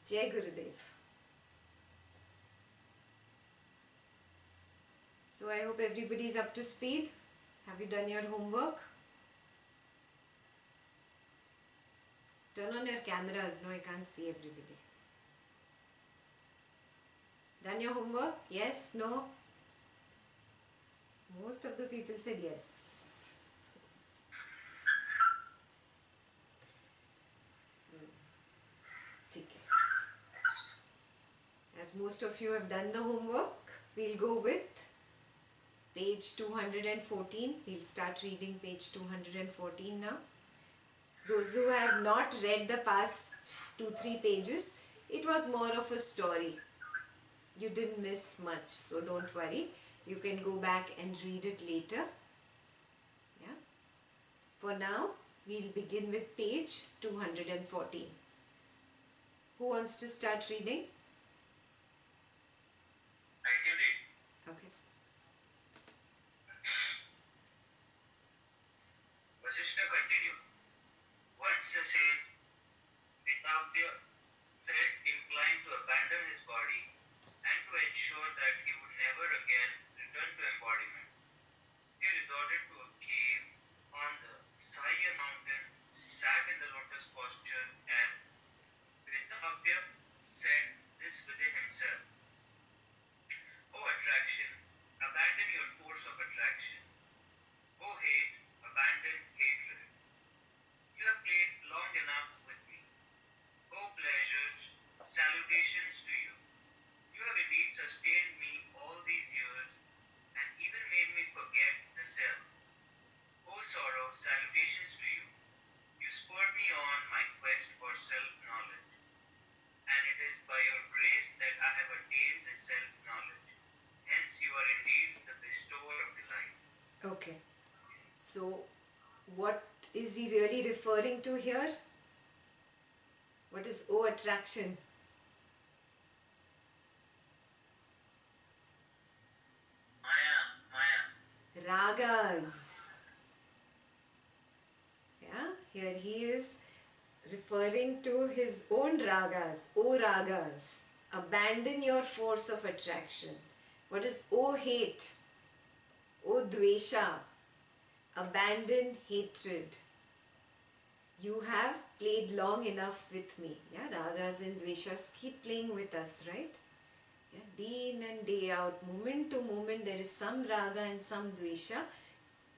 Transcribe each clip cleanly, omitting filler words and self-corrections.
Jai Gurudev. So I hope everybody is up to speed. Have you done your homework? Turn on your cameras. No, I can't see everybody. Done your homework? Yes? No? Most of the people said yes. Okay. As most of you have done the homework, we'll go with page 214. We'll start reading page 214 now. Those who have not read the past 2-3 pages, it was more of a story. You didn't miss much, so don't worry. You can go back and read it later. Yeah. For now, we'll begin with page 214. Who wants to start reading? I can read. Okay. Vasistha continued. Once the sage Ektaji felt inclined to abandon his body and to ensure that he would never again return to embodiment. He resorted to a cave on the Saya mountain, sat in the lotus posture, and Ektaji said this within himself. O attraction, abandon your force of attraction. O hate, abandon hatred. You have played long enough with me. O pleasures, salutations to you. You have indeed sustained me all these years and even made me forget the self. O sorrow, salutations to you. You spurred me on my quest for self-knowledge. And it is by your grace that I have attained this self-knowledge. Hence you are indeed the bestower of delight. Okay. So, what is he really referring to here? What is O attraction? Maya. Ragas. Yeah, here he is referring to his own ragas. O ragas. Abandon your force of attraction. What is O hate? O dvesha. Abandon hatred. You have played long enough with me. Yeah, ragas and dveshas keep playing with us, right? Yeah, day in and day out, moment to moment, there is some raga and some dvesha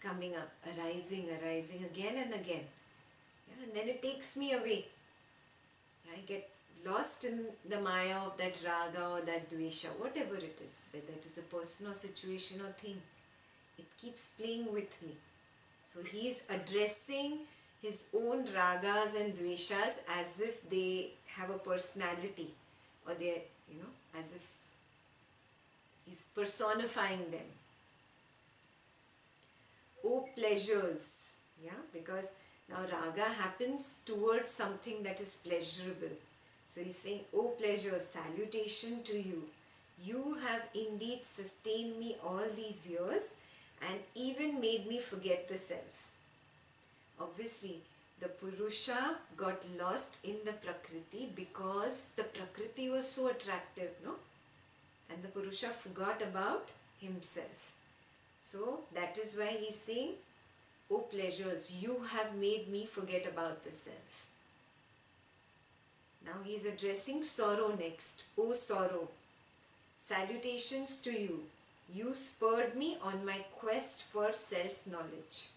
coming up, arising again and again. Yeah, and then it takes me away. I get lost in the maya of that raga or that dvesha, whatever it is, whether it is a person or situation or thing. It keeps playing with me. So he is addressing his own ragas and dveshas as if they have a personality, or they, as if he's personifying them. Oh pleasures, yeah, because now raga happens towards something that is pleasurable. So he's saying, oh pleasures, salutation to you. You have indeed sustained me all these years and even made me forget the self. Obviously, the Purusha got lost in the Prakriti because the Prakriti was so attractive, no? And the Purusha forgot about himself. So that is why he is saying, O pleasures, you have made me forget about the self. Now he is addressing sorrow next. O sorrow, salutations to you. You spurred me on my quest for self-knowledge.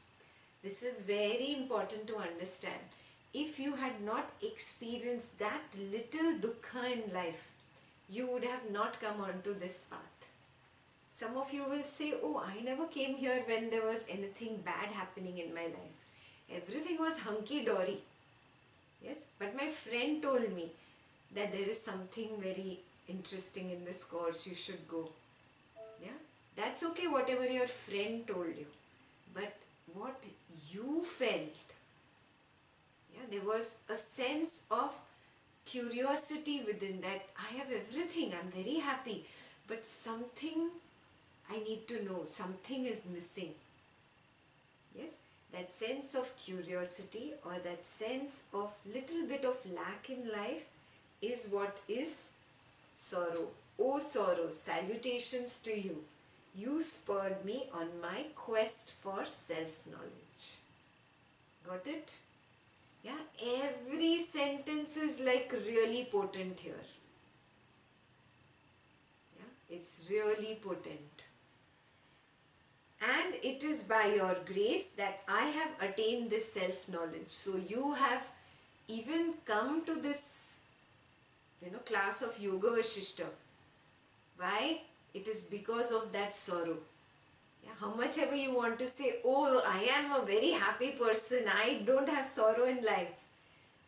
This is very important to understand. If you had not experienced that little dukkha in life, you would have not come onto this path. Some of you will say, oh, I never came here when there was anything bad happening in my life. Everything was hunky-dory. Yes, but my friend told me that there is something very interesting in this course, you should go. Yeah, that's okay, whatever your friend told you. But what you felt, yeah, there was a sense of curiosity within that. I have everything, I'm very happy, but something I need to know, something is missing. Yes, that sense of curiosity or that sense of little bit of lack in life is what is sorrow. O sorrow, salutations to you. You spurred me on my quest for self-knowledge. Got it? Yeah, every sentence is like really potent here. Yeah, it's really potent. And it is by your grace that I have attained this self-knowledge. So you have even come to this, class of Yoga Vasistha. Why? It is because of that sorrow. Yeah, how much ever you want to say, oh, I am a very happy person, I don't have sorrow in life.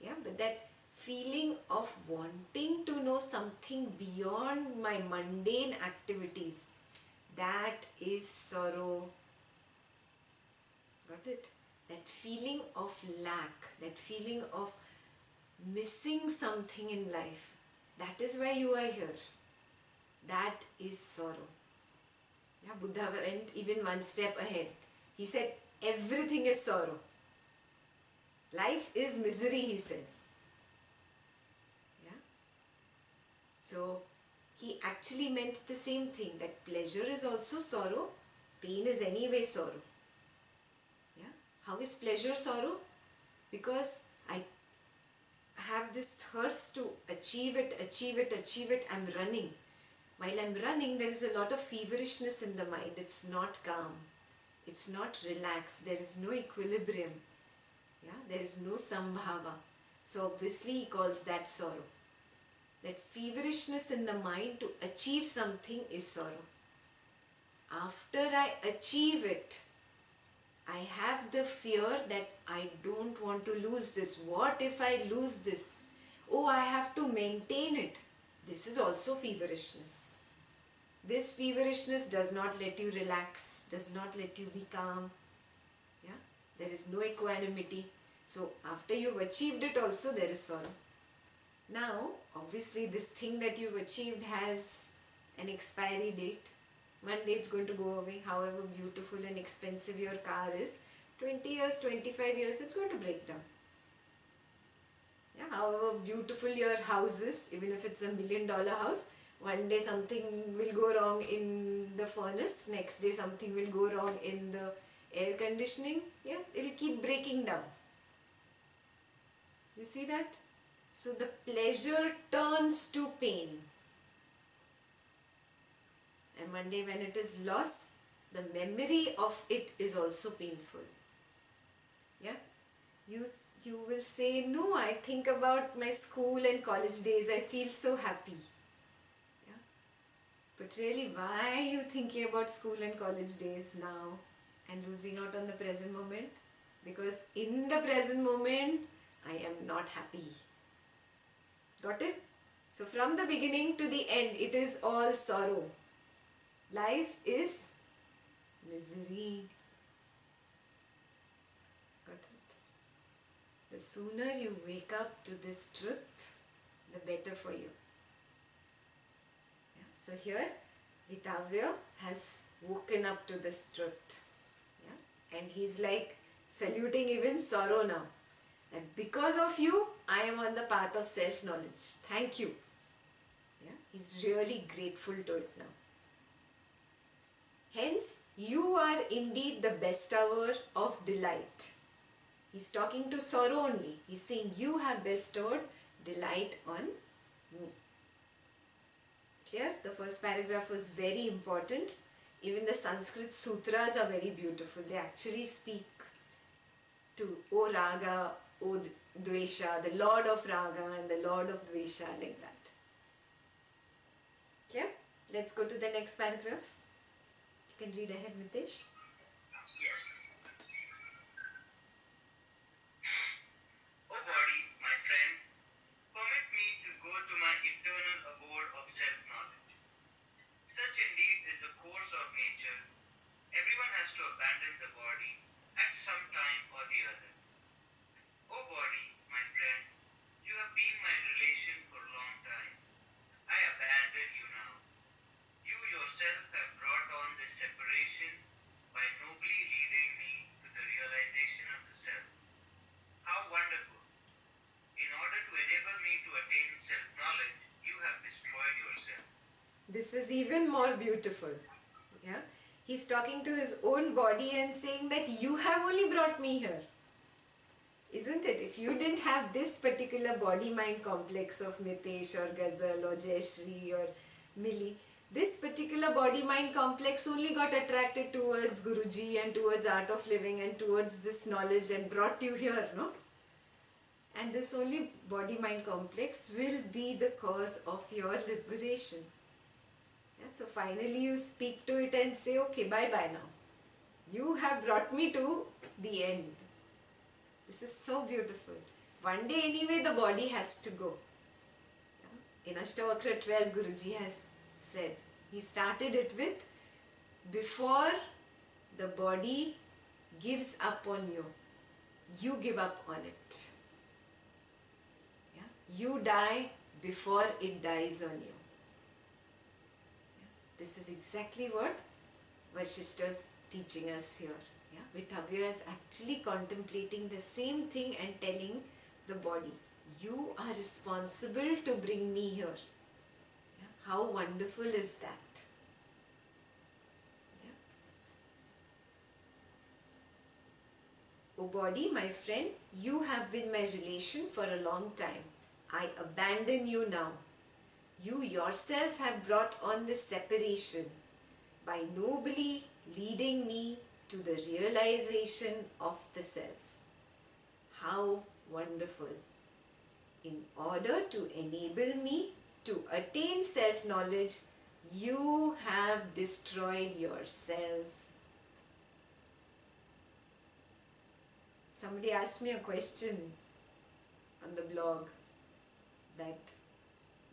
Yeah, but that feeling of wanting to know something beyond my mundane activities, that is sorrow. Got it? That feeling of lack, that feeling of missing something in life, that is why you are here. That is sorrow. Yeah, Buddha went even one step ahead. He said, everything is sorrow. Life is misery, he says. Yeah. So, he actually meant the same thing, that pleasure is also sorrow, pain is anyway sorrow. Yeah. How is pleasure sorrow? Because I have this thirst to achieve it, I'm running. While I'm running, there is a lot of feverishness in the mind. It's not calm. It's not relaxed. There is no equilibrium. Yeah, there is no sambhava. So obviously he calls that sorrow. That feverishness in the mind to achieve something is sorrow. After I achieve it, I have the fear that I don't want to lose this. What if I lose this? Oh, I have to maintain it. This is also feverishness. This feverishness does not let you relax, does not let you be calm. Yeah? There is no equanimity. So after you've achieved it also, there is sorrow. Now, obviously this thing that you've achieved has an expiry date. One day it's going to go away. However beautiful and expensive your car is, 20 years, 25 years, it's going to break down. Yeah? However beautiful your house is, even if it's $1 million house, one day something will go wrong in the furnace, next day something will go wrong in the air conditioning. Yeah, it will keep breaking down. You see that? So the pleasure turns to pain. And one day when it is lost, the memory of it is also painful. Yeah? You will say, no, I think about my school and college days, I feel so happy. But really, why are you thinking about school and college days now and losing out on the present moment? Because in the present moment, I am not happy. Got it? So from the beginning to the end, it is all sorrow. Life is misery. Got it? The sooner you wake up to this truth, the better for you. Yeah? So here, Vitavya has woken up to this truth. Yeah? And he's like saluting even sorrow now. That because of you, I am on the path of self-knowledge. Thank you. Yeah? He's really grateful to it now. Hence, you are indeed the bestower of delight. He's talking to sorrow only. He's saying, you have bestowed delight on me. Clear? The first paragraph was very important. Even the Sanskrit sutras are very beautiful. They actually speak to O Raga, O Dvesha, the Lord of Raga and the Lord of Dvesha, like that. Clear? Let's go to the next paragraph. You can read ahead, Mitesh. Yes. O body, my friend, permit me to go to my eternal abode of self-knowledge. Such indeed is the course of nature. Everyone has to abandon the body at some time or the other. O body, my friend, you have been my relation for a long time. I abandon you now. You yourself have brought on this separation by nobly leaving destroyed yourself. This is even more beautiful. Yeah? He's talking to his own body and saying that you have only brought me here. Isn't it? If you didn't have this particular body-mind complex of Mitesh or Ghazal or Jayashri or Millie, this particular body-mind complex only got attracted towards Guruji and towards art of living and towards this knowledge and brought you here, no? And this only body-mind complex will be the cause of your liberation. Yeah? So finally you speak to it and say, okay, bye-bye now. You have brought me to the end. This is so beautiful. One day anyway the body has to go. In Ashtavakra 12 Guruji has said, he started it with, before the body gives up on you, you give up on it. Yeah? You die before it dies on you. Yeah? This is exactly what Vasistha is teaching us here. Yeah? Vithavya is actually contemplating the same thing and telling the body, you are responsible to bring me here. Yeah? How wonderful is that? Yeah? O body, my friend, you have been my relation for a long time. I abandon you now. You yourself have brought on this separation by nobly leading me to the realization of the self. How wonderful! In order to enable me to attain self-knowledge, you have destroyed yourself. Somebody asked me a question on the blog that,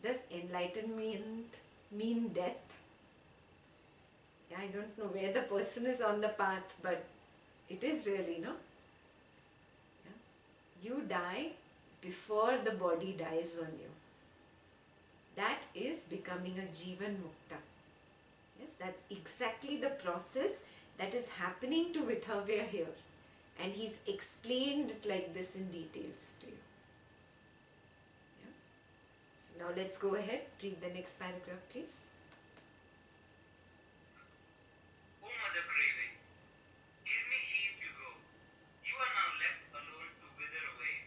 does enlightenment mean death? Yeah, I don't know where the person is on the path, but it is really, no? Yeah. You die before the body dies on you. That is becoming a Jivan Mukta. Yes, that's exactly the process that is happening to Vithavya here. And he's explained it like this in details to you. Yeah. So now let's go ahead, read the next paragraph, please. O mother craving, give me leave to go. You are now left alone to wither away,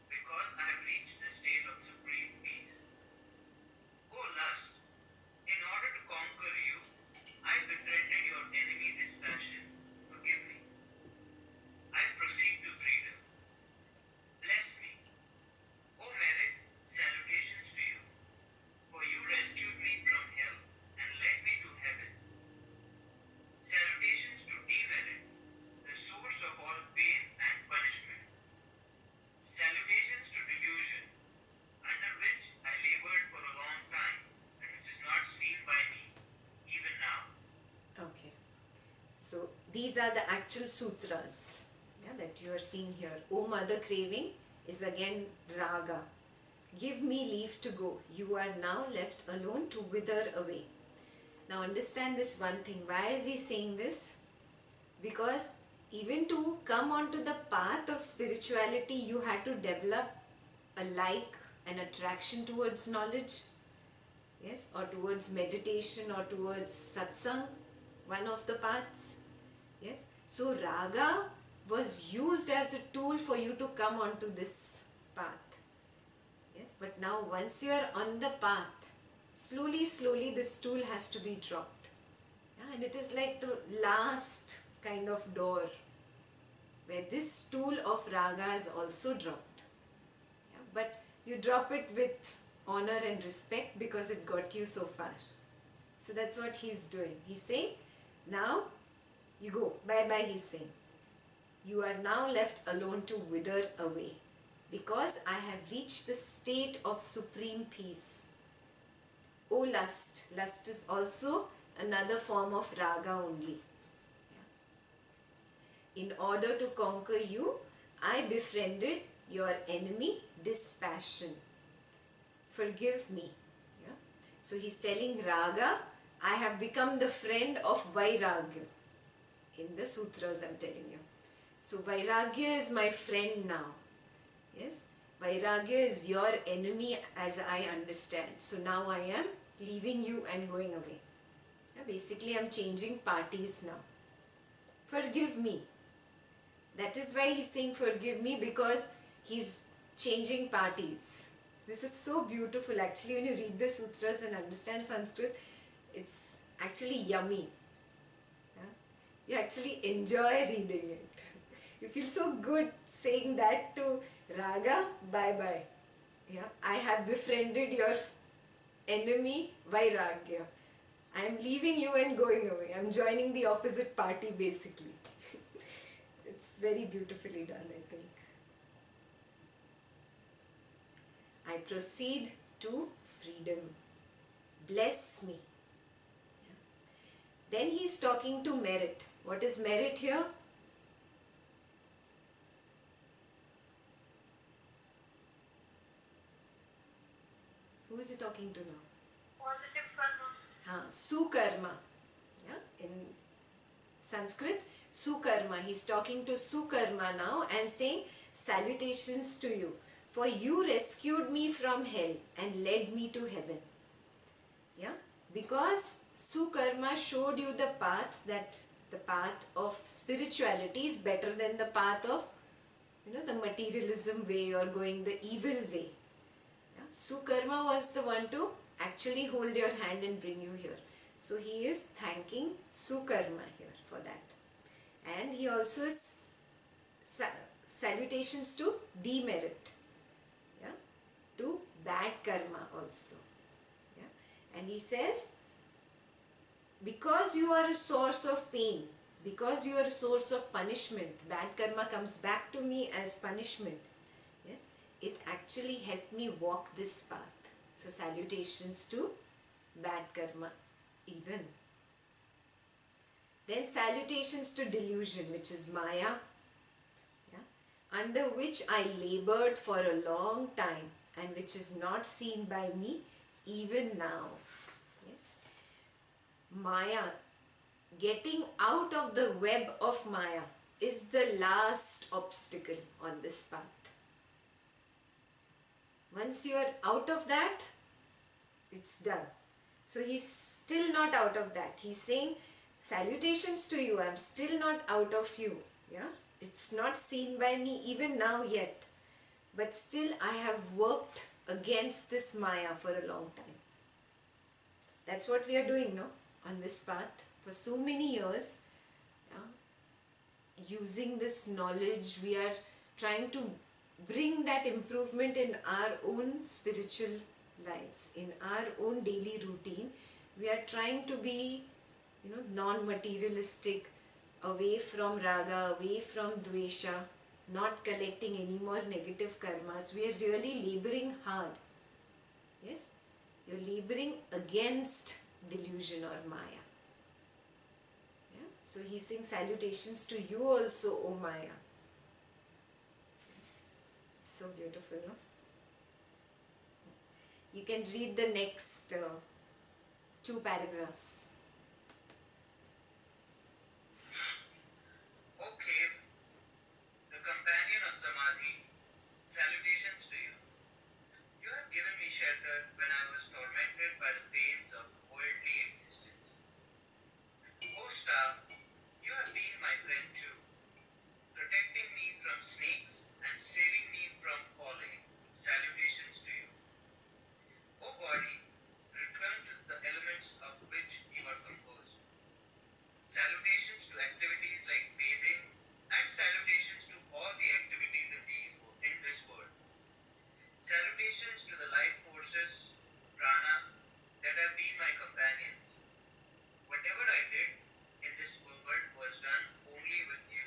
because I have reached the state of supreme peace. O lust, in order to conquer you, I befriended your enemy dispassion. Forgive me. I proceed to freedom. Bless me. O merit, salutations to you, for you rescued me from hell and led me to heaven. Salutations to demerit, the source of all pain and punishment. Salutations to delusion, under which I labored for a long time and which is not seen by me, even now. Okay. So these are the actual sutras, yeah, that you are seeing here. O mother craving is again raga. Give me leave to go. You are now left alone to wither away. Now understand this one thing. Why is he saying this? Because even to come onto the path of spirituality, you had to develop a like, an attraction towards knowledge, yes, or towards meditation or towards satsang, one of the paths, yes. So raga was used as a tool for you to come onto this path, yes. But now once you are on the path, slowly this tool has to be dropped, yeah? And it is like the last kind of door where this tool of raga is also dropped, yeah? But you drop it with honor and respect because it got you so far. So that's what he's doing. He's saying, now you go, bye-bye, he's saying. You are now left alone to wither away because I have reached the state of supreme peace. O lust, lust is also another form of raga only. Yeah. In order to conquer you, I befriended your enemy, dispassion. Forgive me. Yeah. So he's telling raga, I have become the friend of vairagya. In the sutras I'm telling you. So vairagya is my friend now. Yes. Vairagya is your enemy as I understand. So now I am leaving you and going away. Basically, I'm changing parties now. Forgive me. That is why he's saying forgive me, because he's changing parties. This is so beautiful. Actually, when you read the sutras and understand Sanskrit, it's actually yummy. Yeah? You actually enjoy reading it. You feel so good saying that to Raga, bye-bye. Yeah? I have befriended your enemy, Vairagya. I am leaving you and going away. I am joining the opposite party basically. It's very beautifully done, I think. I proceed to freedom. Bless me. Yeah. Then he's talking to merit. What is merit here? Who is he talking to now? Positive karma. Sukarma. Yeah? In Sanskrit, Sukarma. He's talking to Sukarma now and saying, salutations to you. For you rescued me from hell and led me to heaven. Yeah? Because Sukarma showed you the path, that the path of spirituality is better than the path of, the materialism way or going the evil way. Yeah? Sukarma was the one to actually hold your hand and bring you here. So he is thanking Sukarma here for that. And he also is salutations to demerit. Yeah? To bad karma also. Yeah? And he says, because you are a source of pain, because you are a source of punishment, bad karma comes back to me as punishment. Yes, it actually helped me walk this path. So salutations to bad karma even. Then salutations to delusion, which is Maya, yeah, under which I labored for a long time and which is not seen by me even now. Yes, Maya, getting out of the web of Maya is the last obstacle on this path. Once you are out of that, it's done. So he's still not out of that. He's saying, salutations to you, I'm still not out of you. Yeah, it's not seen by me even now yet. But still I have worked against this Maya for a long time. That's what we are doing now on this path for so many years. Yeah? Using this knowledge, we are trying to bring that improvement in our own spiritual lives, in our own daily routine. We are trying to be, non-materialistic, away from raga, away from dvesha, not collecting any more negative karmas. We are really laboring hard. Yes? You're laboring against delusion or maya. Yeah? So he's saying salutations to you also, O Maya. So beautiful, no? You can read the next 2 paragraphs. O cave, the companion of Samadhi, salutations to you. You have given me shelter when I was tormented by the pains of worldly existence. O staff, you have been my friend too, protecting me from snakes and saving me from falling. Salutations to you. O body, return to the elements of which you are composed. Salutations to activities like bathing and salutations to all the activities in this world. Salutations to the life forces, prana, that have been my companions. Whatever I did in this world was done only with you,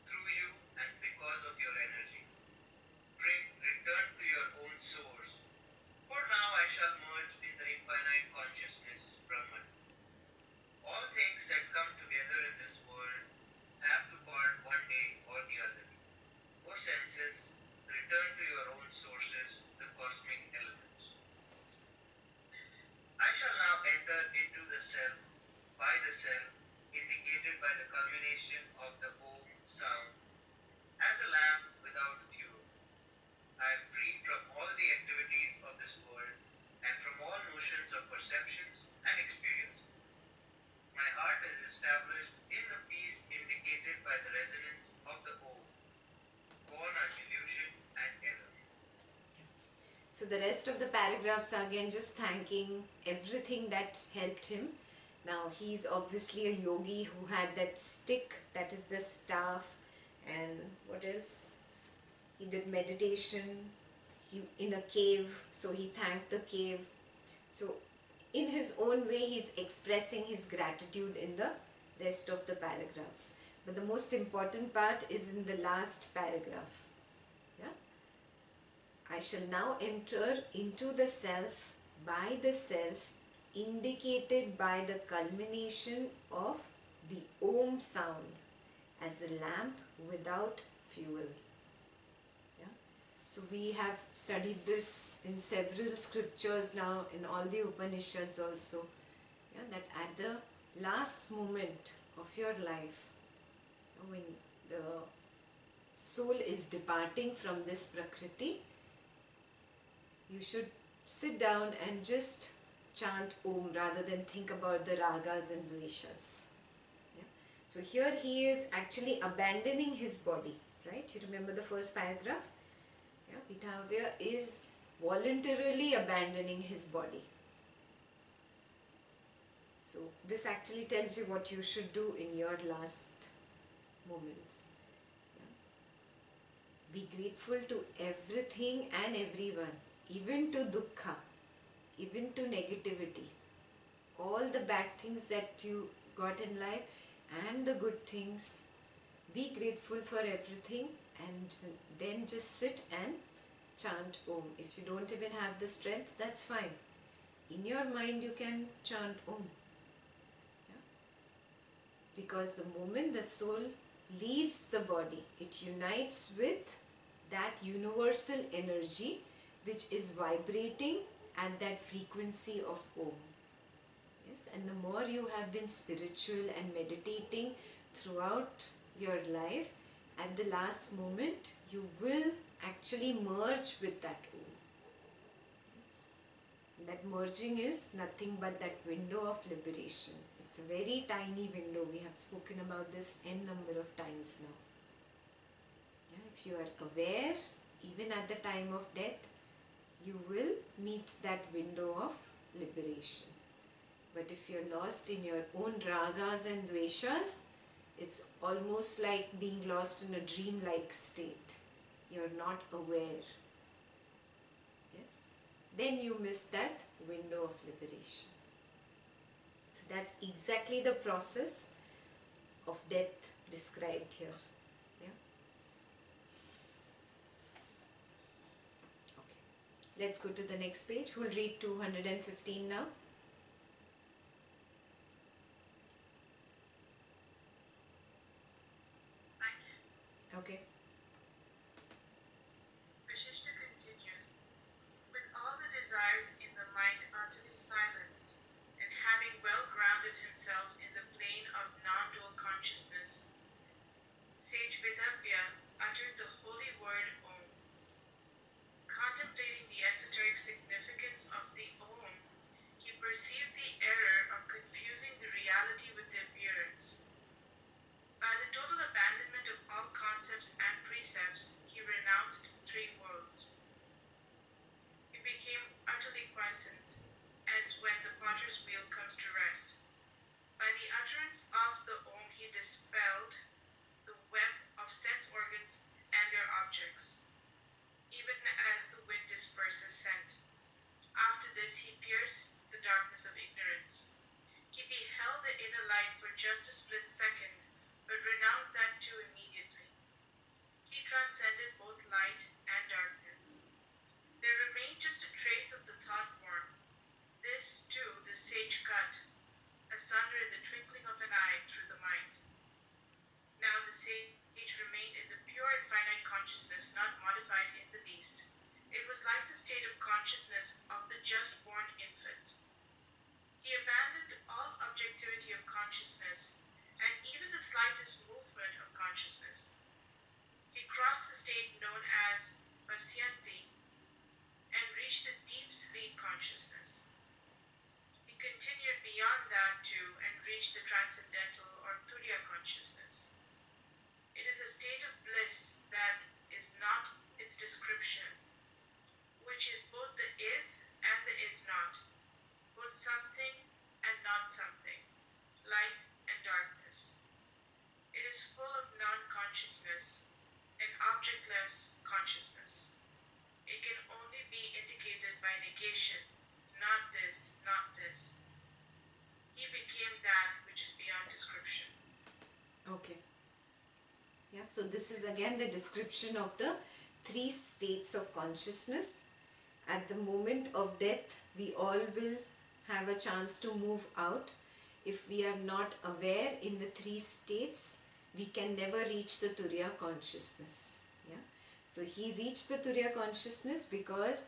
through you and because of your energy. Return to your own source. For now I shall merge in the infinite consciousness, Brahman. All things that come together in this world have to part one day or the other. O senses, return to your own sources, the cosmic elements. I shall now enter into the self, by the self, indicated by the culmination of the Om sound. As a lamp without fuel, I So the rest of the paragraphs are again just thanking everything that helped him. Now he's obviously a yogi who had that stick, that is the staff, and what else? He did meditation in a cave, so he thanked the cave. So in his own way he's expressing his gratitude in the rest of the paragraphs. But the most important part is in the last paragraph. Yeah? I shall now enter into the self by the self indicated by the culmination of the Om sound as a lamp without fuel. Yeah? So we have studied this in several scriptures now, in all the Upanishads also. Yeah? That at the last moment of your life, when the soul is departing from this Prakriti, you should sit down and just chant Om rather than think about the ragas and dveshas. Yeah? So here he is actually abandoning his body, right? You remember the first paragraph? Yeah? Pitavya is voluntarily abandoning his body. So this actually tells you what you should do in your last moments. Yeah? Be grateful to everything and everyone, even to dukkha, even to negativity. All the bad things that you got in life and the good things. Be grateful for everything and then just sit and chant Om. If you don't even have the strength, that's fine. In your mind you can chant Om. Yeah? Because the moment the soul leaves the body, it unites with that universal energy which is vibrating at that frequency of Om. Yes, and the more you have been spiritual and meditating throughout your life, at the last moment you will actually merge with that Om. Yes. And that merging is nothing but that window of liberation. It's a very tiny window. We have spoken about this n number of times now. Yeah, if you are aware, even at the time of death, you will meet that window of liberation. But if you're lost in your own ragas and dveshas, it's almost like being lost in a dreamlike state. You're not aware. Yes? Then you miss that window of liberation. So that's exactly the process of death described here. Yeah? Okay. Let's go to the next page. Who'll read 215 now? Okay. Vasistha continued, with all the desires in the mind utterly silenced, and having well grounded himself in the plane of non-dual consciousness, sage Vedavya uttered the holy word Om. Contemplating the esoteric significance of the Om, he perceived the error of confusing the reality with the appearance. By the total abandonment of all concepts and precepts, he renounced three worlds. He became utterly quiescent, as when the potter's wheel comes to rest. By the utterance of the Om, he dispelled the web of sense organs and their objects, even as the wind disperses scent. After this, he pierced the darkness of ignorance. He beheld the inner light for just a split second, but renounced that too immediately. He transcended both light and darkness. There remained just a trace of the thought form. This, too, the sage cut, asunder in the twinkling of an eye through the mind. Now the sage remained in the pure and finite consciousness, not modified in the least. It was like the state of consciousness of the just born infant. He abandoned all objectivity of consciousness, and even the slightest movement of consciousness. He crossed the state known as Pasyanti and reached the deep sleep consciousness. He continued beyond that too and reached the transcendental or Turiya consciousness. It is a state of bliss that is not its description, which is both something and not something, light and darkness. It is full of non-consciousness and objectless consciousness. It can only be indicated by negation, not this, not this. He became that which is beyond description. Okay. Yeah, so this is again the description of the three states of consciousness. At the moment of death, we all will have a chance to move out. If we are not aware in the three states, we can never reach the Turiya consciousness. Yeah. So he reached the Turiya consciousness because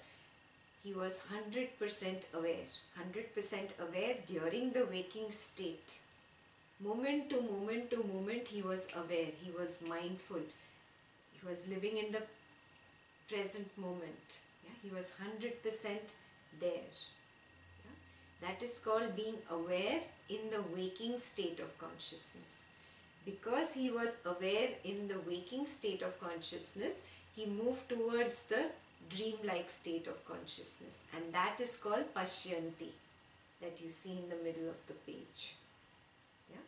he was 100% aware. 100% aware during the waking state. Moment to moment to moment he was aware. He was mindful. He was living in the present moment. Yeah. He was 100% there. Yeah. That is called being aware in the waking state of consciousness. Because he was aware in the waking state of consciousness, he moved towards the dreamlike state of consciousness, and that is called Pashyanti, that you see in the middle of the page. Yeah?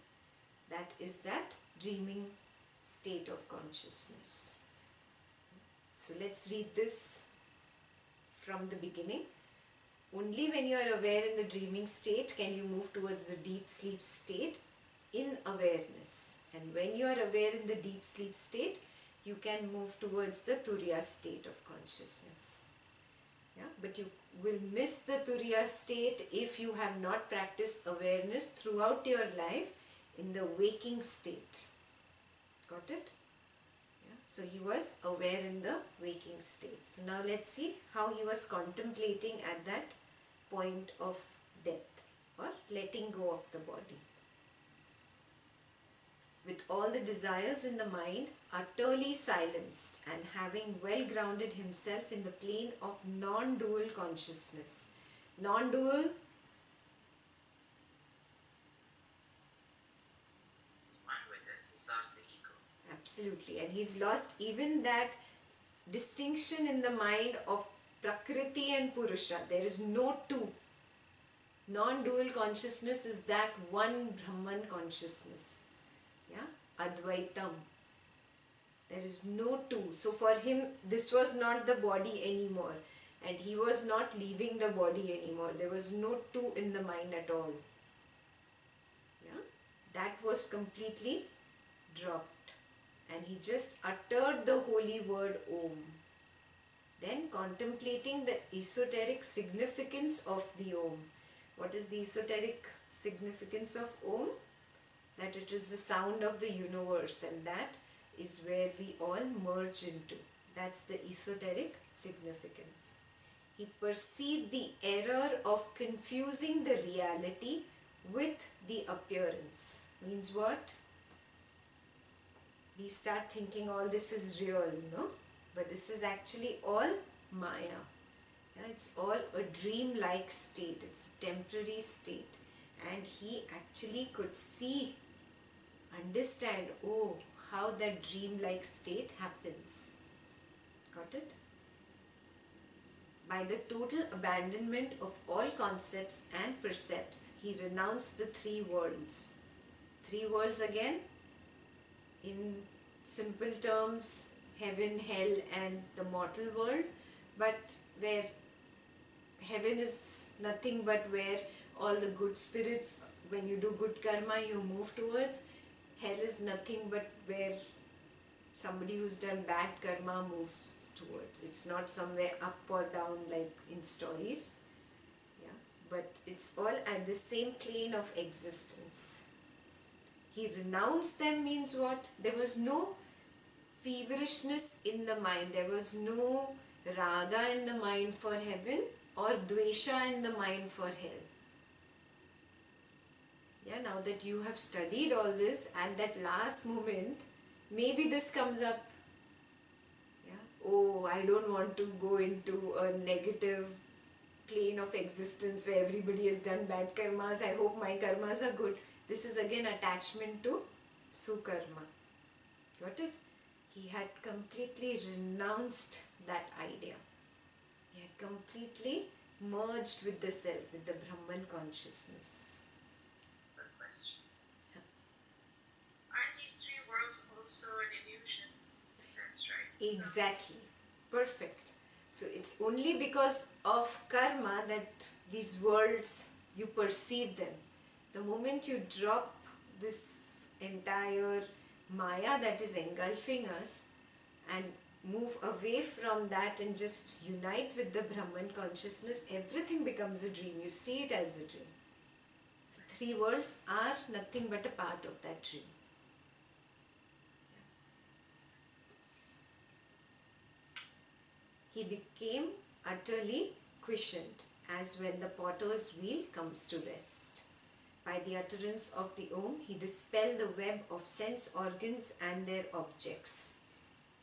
That is that dreaming state of consciousness. So let's read this from the beginning. Only when you are aware in the dreaming state can you move towards the deep sleep state in awareness. And when you are aware in the deep sleep state, you can move towards the Turiya state of consciousness. Yeah? But you will miss the Turiya state if you have not practiced awareness throughout your life in the waking state. Got it? Yeah? So he was aware in the waking state. So now let's see how he was contemplating at that point of death or letting go of the body. With all the desires in the mind utterly silenced and having well grounded himself in the plane of non-dual consciousness. Non-dual, He's one with it. He's lost the ego. absolutely, and he's lost even that distinction in the mind of Prakriti and Purusha. There is no two. Non-dual consciousness is that one Brahman consciousness. Yeah, Advaitam. There is no two. So for him, this was not the body anymore. And he was not leaving the body anymore. There was no two in the mind at all. Yeah? That was completely dropped. And he just uttered the holy word Om. Then contemplating the esoteric significance of the Om. What is the esoteric significance of Om? That it is the sound of the universe, and that is where we all merge into. That's the esoteric significance. He perceived the error of confusing the reality with the appearance. Means what? We start thinking all this is real, no? But this is actually all Maya. Yeah, it's all a dream-like state. It's a temporary state. And he actually could see, understand, oh, how that dream-like state happens. Got it? By the total abandonment of all concepts and percepts, he renounced the three worlds. Three worlds again, in simple terms, heaven, hell and the mortal world, but where heaven is nothing but where all the good spirits, when you do good karma, you move towards. Hell is nothing but where somebody who's done bad karma moves towards. It's not somewhere up or down like in stories. Yeah, but it's all at the same plane of existence. He renounced them means what? There was no feverishness in the mind. There was no raga in the mind for heaven or dvesha in the mind for hell. Yeah, now that you have studied all this, at that last moment, maybe this comes up. Yeah, oh, I don't want to go into a negative plane of existence where everybody has done bad karmas. I hope my karmas are good. This is again attachment to sukarma. Got it? He had completely renounced that idea. He had completely merged with the self, with the Brahman consciousness. Good question. Aren't these three worlds also an illusion, in a sense, right? Exactly. Perfect. So it's only because of karma that these worlds, you perceive them. The moment you drop this entire Maya that is engulfing us and move away from that and just unite with the Brahman consciousness, everything becomes a dream. You see it as a dream. So three worlds are nothing but a part of that dream. He became utterly quiescent, as when the potter's wheel comes to rest. By the utterance of the Om, he dispelled the web of sense organs and their objects,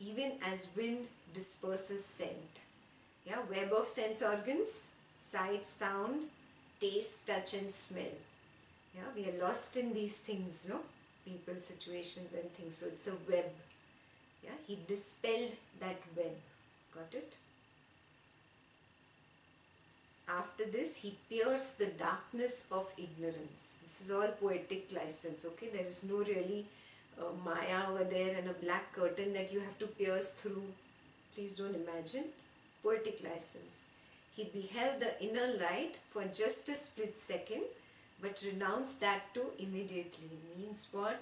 even as wind disperses scent. Yeah, web of sense organs, sight, sound, taste, touch and smell. Yeah, we are lost in these things, no? People, situations and things. So it's a web. Yeah, he dispelled that web. Got it? After this, he pierced the darkness of ignorance. This is all poetic license, okay? There is no really Maya over there and a black curtain that you have to pierce through. Please don't imagine. Poetic license. He beheld the inner light for just a split second, but renounced that too immediately. Means what?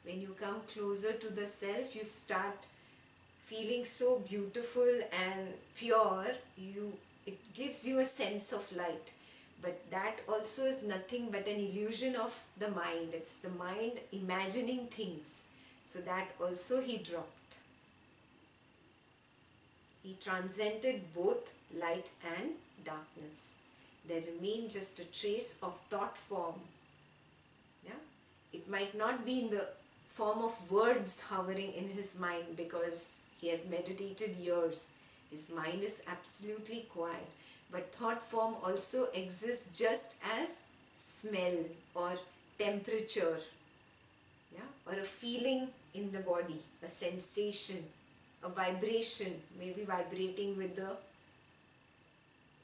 When you come closer to the self, you start feeling so beautiful and pure. It gives you a sense of light, but that also is nothing but an illusion of the mind. It's the mind imagining things. So that also he dropped. He transcended both light and darkness. There remained just a trace of thought form. Yeah, it might not be in the form of words hovering in his mind, because he has meditated years. His mind is absolutely quiet. But thought form also exists just as smell or temperature, yeah, or a feeling in the body, a sensation, a vibration, maybe vibrating with the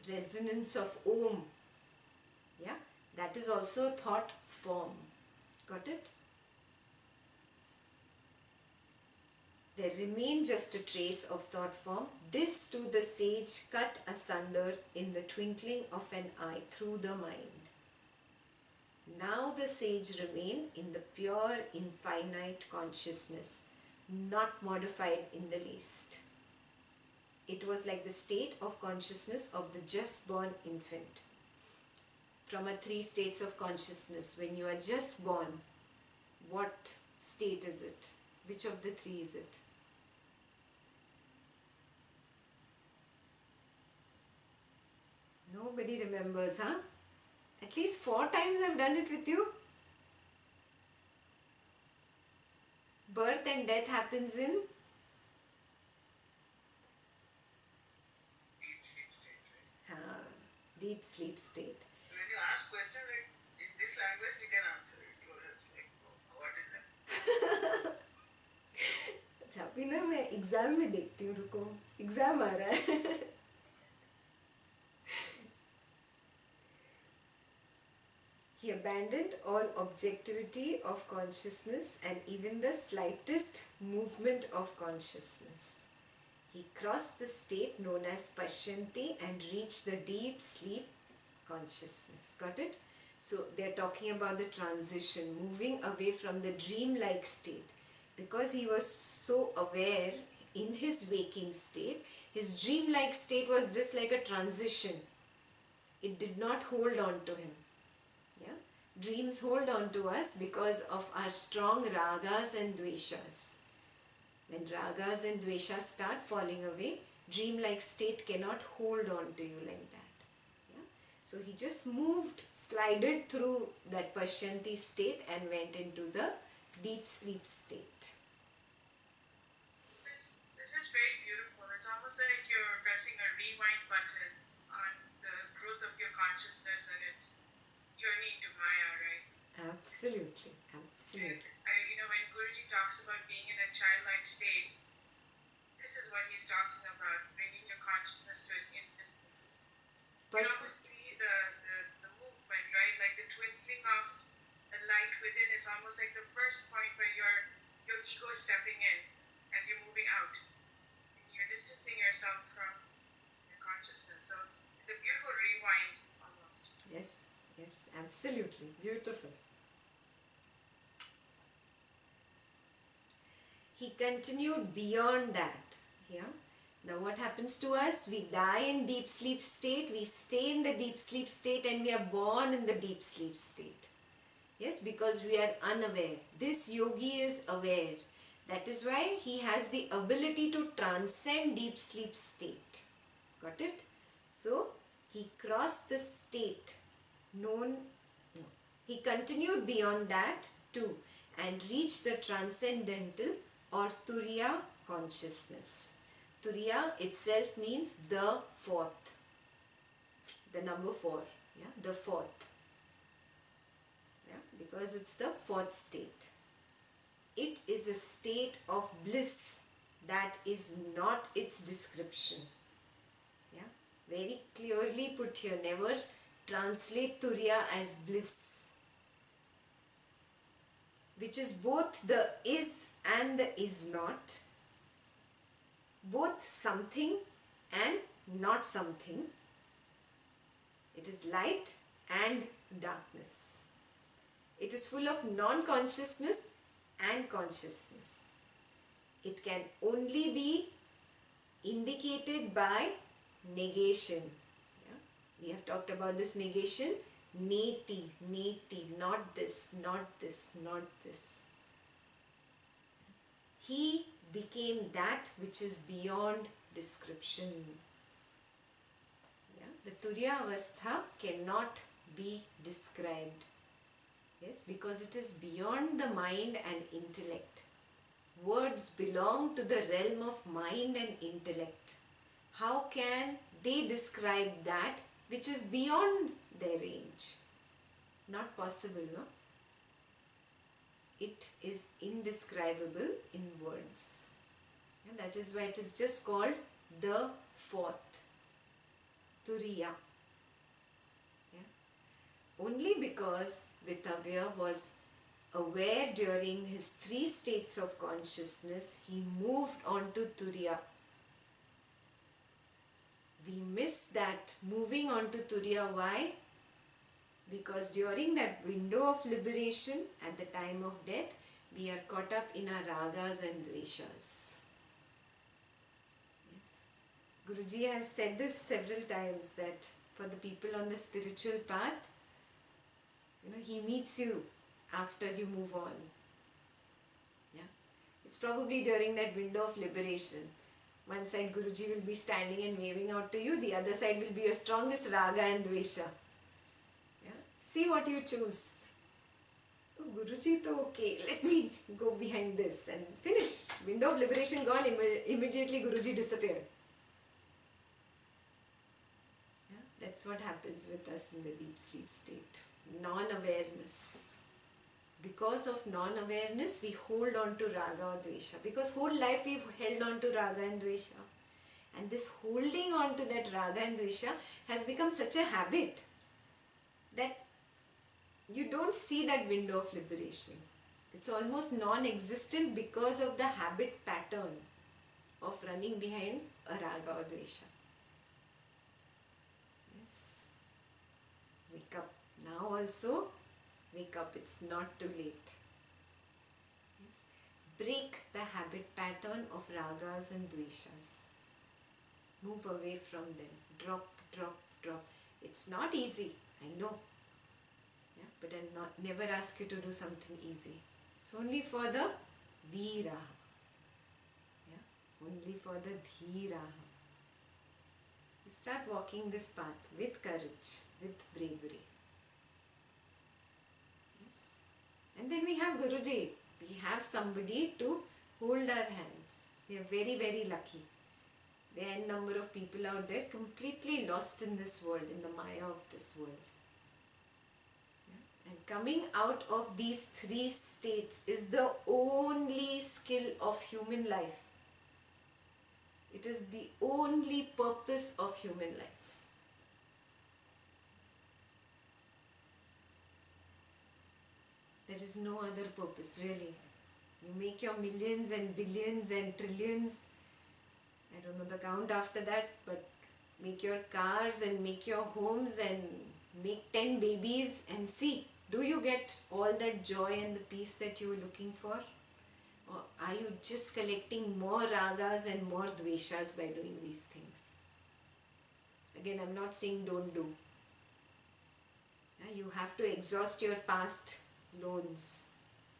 resonance of Om. Yeah, that is also a thought form. Got it? There remained just a trace of thought form. This too the sage cut asunder in the twinkling of an eye through the mind. Now the sage remained in the pure infinite consciousness, not modified in the least. It was like the state of consciousness of the just born infant. From a three states of consciousness, when you are just born, what state is it? Which of the three is it? Nobody remembers, huh? At least 4 times I've done it with you. Birth and death happens in Deep sleep state, right? Deep sleep state. So when you ask questions like in this language, we can answer it. You are just like, oh, what is that? अच्छा अभी ना मैं exam में देखती हूँ, रुको exam आ रहा है. He abandoned all objectivity of consciousness and even the slightest movement of consciousness. He crossed the state known as Pashyanti and reached the deep sleep consciousness. Got it? So they're talking about the transition, moving away from the dreamlike state. Because he was so aware in his waking state, his dreamlike state was just like a transition. It did not hold on to him. Yeah? Dreams hold on to us because of our strong ragas and dveshas. When ragas and dveshas start falling away, dreamlike state cannot hold on to you like that. Yeah? So he just moved, slided through that Pashyanti state and went into the deep sleep state. This is very beautiful. It's almost like you're pressing a rewind button on the growth of your consciousness and its journey into Maya, right? Absolutely, absolutely. When Guruji talks about being in a childlike state, this is what he's talking about, bringing your consciousness to its infancy. can almost see the movement, right? Like the twinkling of the light within is almost like the first point where your ego is stepping in as you're moving out. And you're distancing yourself from your consciousness. So it's a beautiful rewind almost. Yes, yes, absolutely. Beautiful. He continued beyond that. Yeah. Now what happens to us? We die in deep sleep state, we stay in the deep sleep state, and we are born in the deep sleep state. Yes, because we are unaware. This yogi is aware. That is why he has the ability to transcend deep sleep state. Got it? So, he crossed the state known, no, he continued beyond that too and reached the transcendental or Turiya consciousness. Turiya itself means the fourth, the number 4, yeah, the fourth, yeah, because it's the fourth state. It is a state of bliss that is not its description. Yeah, very clearly put here. Never translate Turiya as bliss, which is both the is and the is not, both something and not something. It is light and darkness. It is full of non-consciousness and consciousness. It can only be indicated by negation. Yeah? We have talked about this negation. Neti, neti, not this, not this, not this. He became that which is beyond description. Yeah? The Turiya Avastha cannot be described. Yes, because it is beyond the mind and intellect. Words belong to the realm of mind and intellect. How can they describe that which is beyond their range? Not possible, no? It is indescribable in words. And that is why it is just called the fourth, Turiya. Yeah? Only because Vitavya was aware during his 3 states of consciousness, he moved on to Turiya. We miss that moving on to Turiya. Why? Because during that window of liberation at the time of death, we are caught up in our ragas and dveshas. Yes. Guruji has said this several times that for the people on the spiritual path, he meets you after you move on. Yeah. It's probably during that window of liberation. One side Guruji will be standing and waving out to you, the other side will be your strongest raga and dvesha. Yeah? See what you choose. Oh, Guruji, to okay, let me go behind this and finish. Window of liberation gone, immediately Guruji disappeared. Yeah? That's what happens with us in the deep sleep state. Non-awareness. Because of non-awareness, we hold on to raga or dvesha. Because whole life we've held on to raga and dvesha. And this holding on to that raga and dvesha has become such a habit that you don't see that window of liberation. It's almost non-existent because of the habit pattern of running behind a raga or dvesha. Yes. Wake up. Now also, wake up. It's not too late. Yes. Break the habit pattern of ragas and dveshas. Move away from them. Drop, drop, drop. It's not easy, I know. Yeah, but I'll never ask you to do something easy. It's only for the Viraha. Yeah, only for the Dhiraha. You start walking this path with courage, with bravery. Yes. And then we have Guruji. We have somebody to hold our hands. We are very, very lucky. There are a number of people out there completely lost in this world, in the maya of this world. Yeah? And coming out of these 3 states is the only skill of human life. It is the only purpose of human life. There is no other purpose, really. You make your millions and billions and trillions. I don't know the count after that, but make your cars and make your homes and make 10 babies and see, do you get all that joy and the peace that you were looking for? Or are you just collecting more ragas and more dveshas by doing these things? Again, I'm not saying don't do. You have to exhaust your past loans,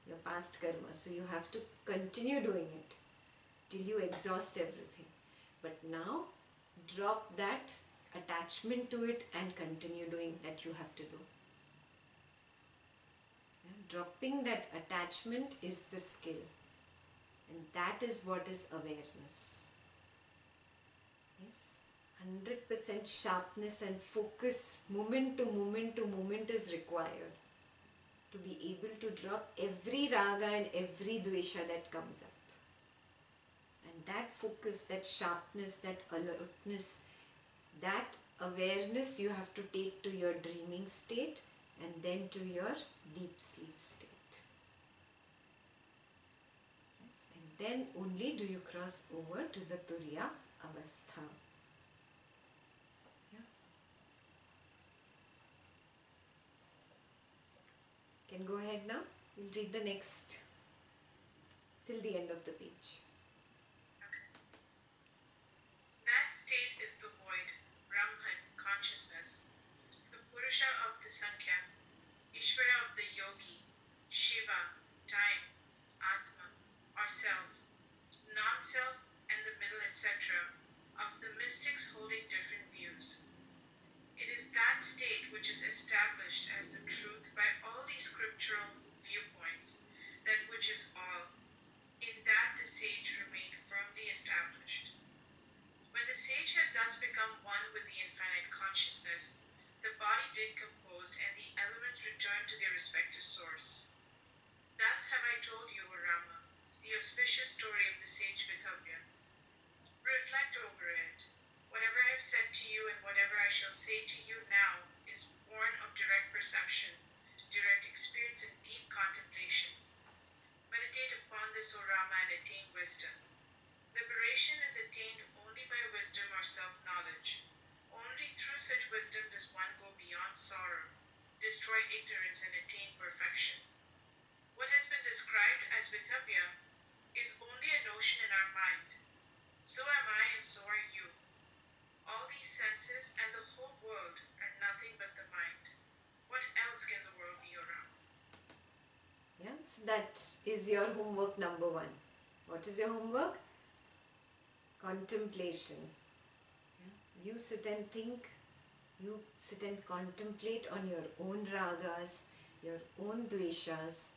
your past karma. So you have to continue doing it till you exhaust everything. But now, drop that attachment to it and continue doing that you have to do. Dropping that attachment is the skill. And that is what is awareness. Yes, 100% sharpness and focus, moment to moment to moment is required to be able to drop every raga and every dvesha that comes up. And that focus, that sharpness, that alertness, that awareness you have to take to your dreaming state and then to your deep sleep state. Then only do you cross over to the Turiya Avastha. Yeah. Can go ahead now. We'll read the next till the end of the page. Okay. That state is the void, Brahman, consciousness, the Purusha of the Sankhya, Ishvara of the yogi, Shiva, time, Atma, or self, non-self, and the middle, etc., of the mystics holding different views. It is that state which is established as the truth by all these scriptural viewpoints, that which is all. In that the sage remained firmly established. When the sage had thus become one with the infinite consciousness, the body decomposed and the elements returned to their respective source. Thus have I told you, O Rama, the auspicious story of the sage Vitavya. Reflect over it. Whatever I have said to you and whatever I shall say to you now is born of direct perception, direct experience and deep contemplation. Meditate upon this, O Rama, and attain wisdom. Liberation is attained only by wisdom or self-knowledge. Only through such wisdom does one go beyond sorrow, destroy ignorance and attain perfection. What has been described as Vitavya is only a notion in our mind. So am I and so are you. All these senses and the whole world are nothing but the mind. What else can the world be, O Rama? Yeah, so that is your homework number 1. What is your homework? Contemplation. Yeah. You sit and think, you sit and contemplate on your own ragas, your own dveshas.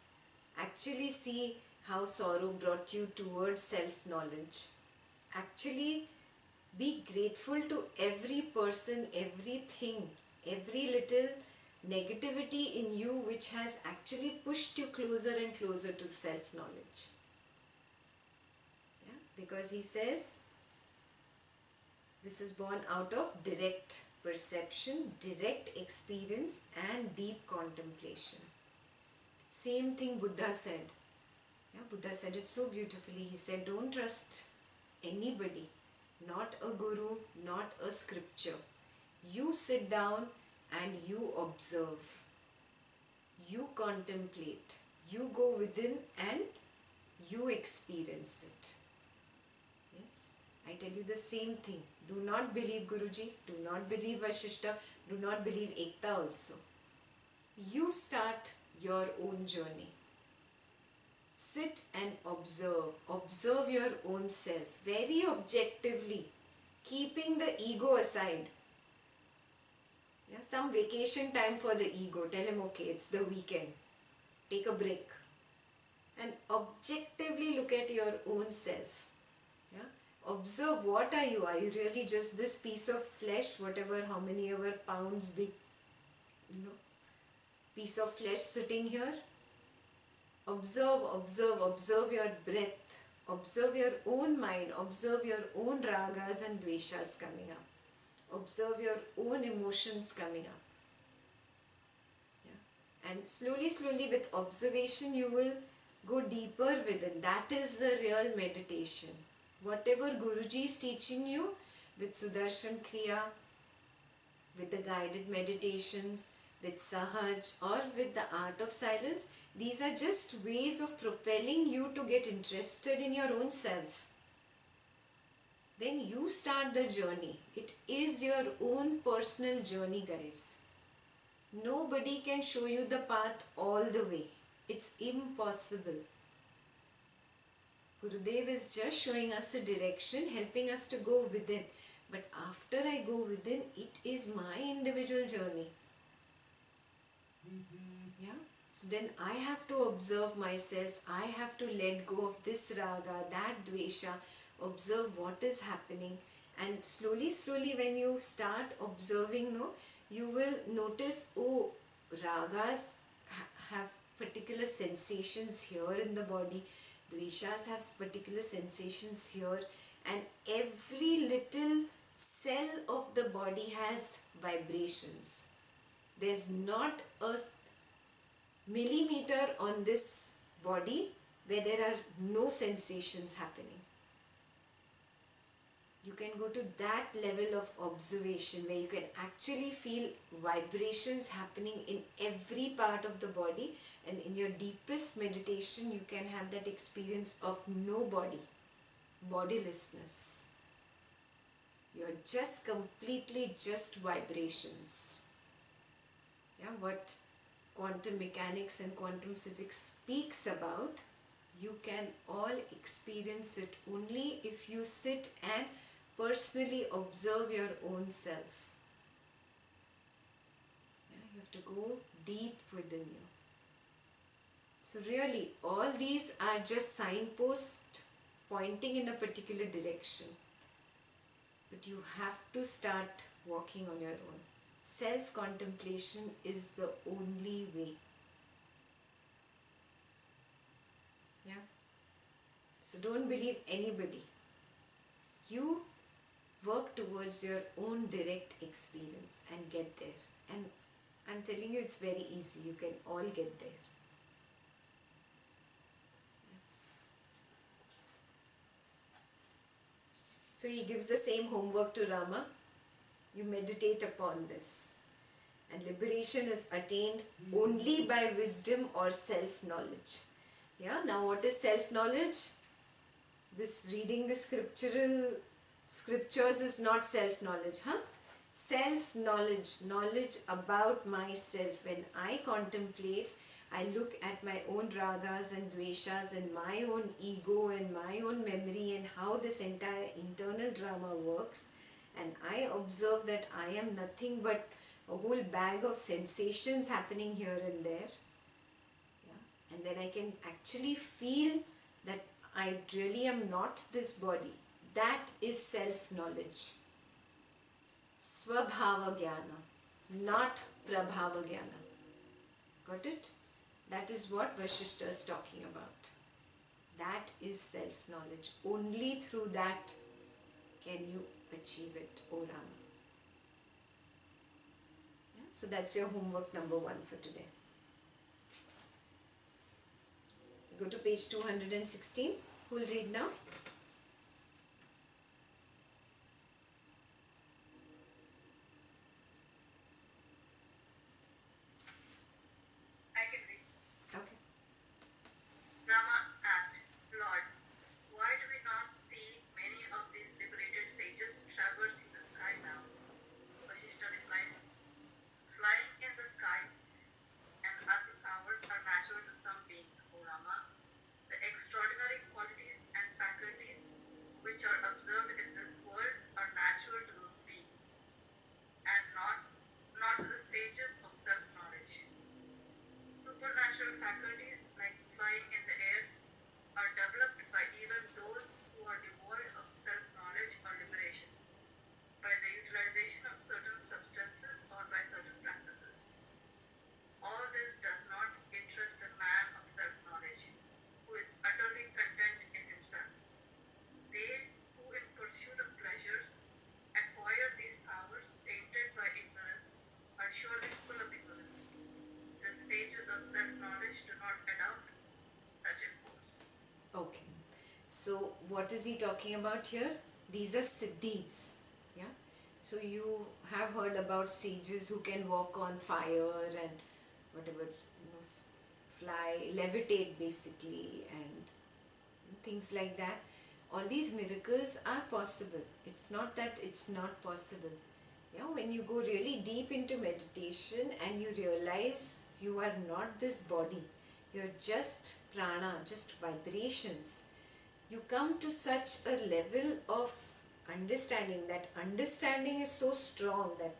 Actually see how sorrow brought you towards self-knowledge. Actually be grateful to every person, everything, every little negativity in you which has actually pushed you closer and closer to self-knowledge. Yeah? Because he says this is born out of direct perception, direct experience and deep contemplation. Same thing Buddha said. Yeah, Buddha said it so beautifully. He said, don't trust anybody, not a guru, not a scripture. You sit down and you observe. You contemplate. You go within and you experience it. Yes, I tell you the same thing. Do not believe Guruji, do not believe Vasistha, do not believe Ekta also. You start your own journey. Sit and observe. Observe your own self very objectively, keeping the ego aside. Yeah, some vacation time for the ego. Tell him, okay, it's the weekend. Take a break. And objectively look at your own self. Yeah? Observe, what are you? Are you really just this piece of flesh, whatever, how many ever pounds big, piece of flesh sitting here? Observe, observe, observe your breath. Observe your own mind. Observe your own ragas and dveshas coming up. Observe your own emotions coming up. Yeah? And slowly with observation you will go deeper within. That is the real meditation. Whatever Guruji is teaching you with Sudarshan Kriya, with the guided meditations, with Sahaj, or with the art of silence, these are just ways of propelling you to get interested in your own self. Then you start the journey. It is your own personal journey, guys. Nobody can show you the path all the way. It's impossible. Gurudev is just showing us a direction, helping us to go within. But after I go within, it is my individual journey. Yeah. So then I have to observe myself. I have to let go of this raga, that dvesha, observe what is happening. And slowly when you start observing, no, you will notice, oh, ragas have particular sensations here in the body. Dveshas have particular sensations here. And every little cell of the body has vibrations. There's not a millimeter on this body where there are no sensations happening. You can go to that level of observation where you can actually feel vibrations happening in every part of the body, and in your deepest meditation you can have that experience of no body, bodilessness. You're just completely just vibrations. Yeah, what quantum mechanics and quantum physics speaks about, you can all experience it only if you sit and personally observe your own self. Yeah, you have to go deep within you. So really, all these are just signposts pointing in a particular direction. But you have to start walking on your own. Self-contemplation is the only way. Yeah. So don't believe anybody. You work towards your own direct experience and get there. And I'm telling you, it's very easy. You can all get there. So he gives the same homework to Rama. You meditate upon this. And liberation is attained only by wisdom or self-knowledge. Yeah, now what is self-knowledge? This reading the scriptures is not self-knowledge, huh? Self-knowledge, knowledge about myself. When I contemplate, I look at my own ragas and dveshas and my own ego and my own memory and how this entire internal drama works, and I observe that I am nothing but a whole bag of sensations happening here and there. Yeah? And then I can actually feel that I really am not this body. That is self-knowledge. Swabhava Jnana, not Prabhava Jnana. Got it? That is what Vasistha is talking about. That is self-knowledge. Only through that can you achieve it, O Rama. Yeah? So that's your homework number 1 for today. Go to page 216. Who will read now? I can read. Okay. Rama asked, Lord, why do we not see many of these liberated sages traversing the sky now? Vasistha replied, flying in the sky and other powers are natural to some beings, O Rama. The extraordinary qualities and faculties which are observed in this world are natural to those beings, and not to the sages of self-knowledge. Supernatural faculties like flying in the air are developed by even those who are devoid of self-knowledge or liberation, by the utilization of certain substances or by certain practices. All this does not interest the man of self-knowledge, who is utterly content in himself. They who in pursuit of pleasures acquire these powers tainted by ignorance are surely full of ignorance. The sages self-knowledge do not adopt such a force. Okay. So what is he talking about here? These are siddhis. Yeah. So you have heard about sages who can walk on fire and whatever, fly, levitate basically, and things like that. All these miracles are possible. It's not that it's not possible. Yeah, when you go really deep into meditation and you realize you are not this body, you're just prana, just vibrations, you come to such a level of understanding. That understanding is so strong, that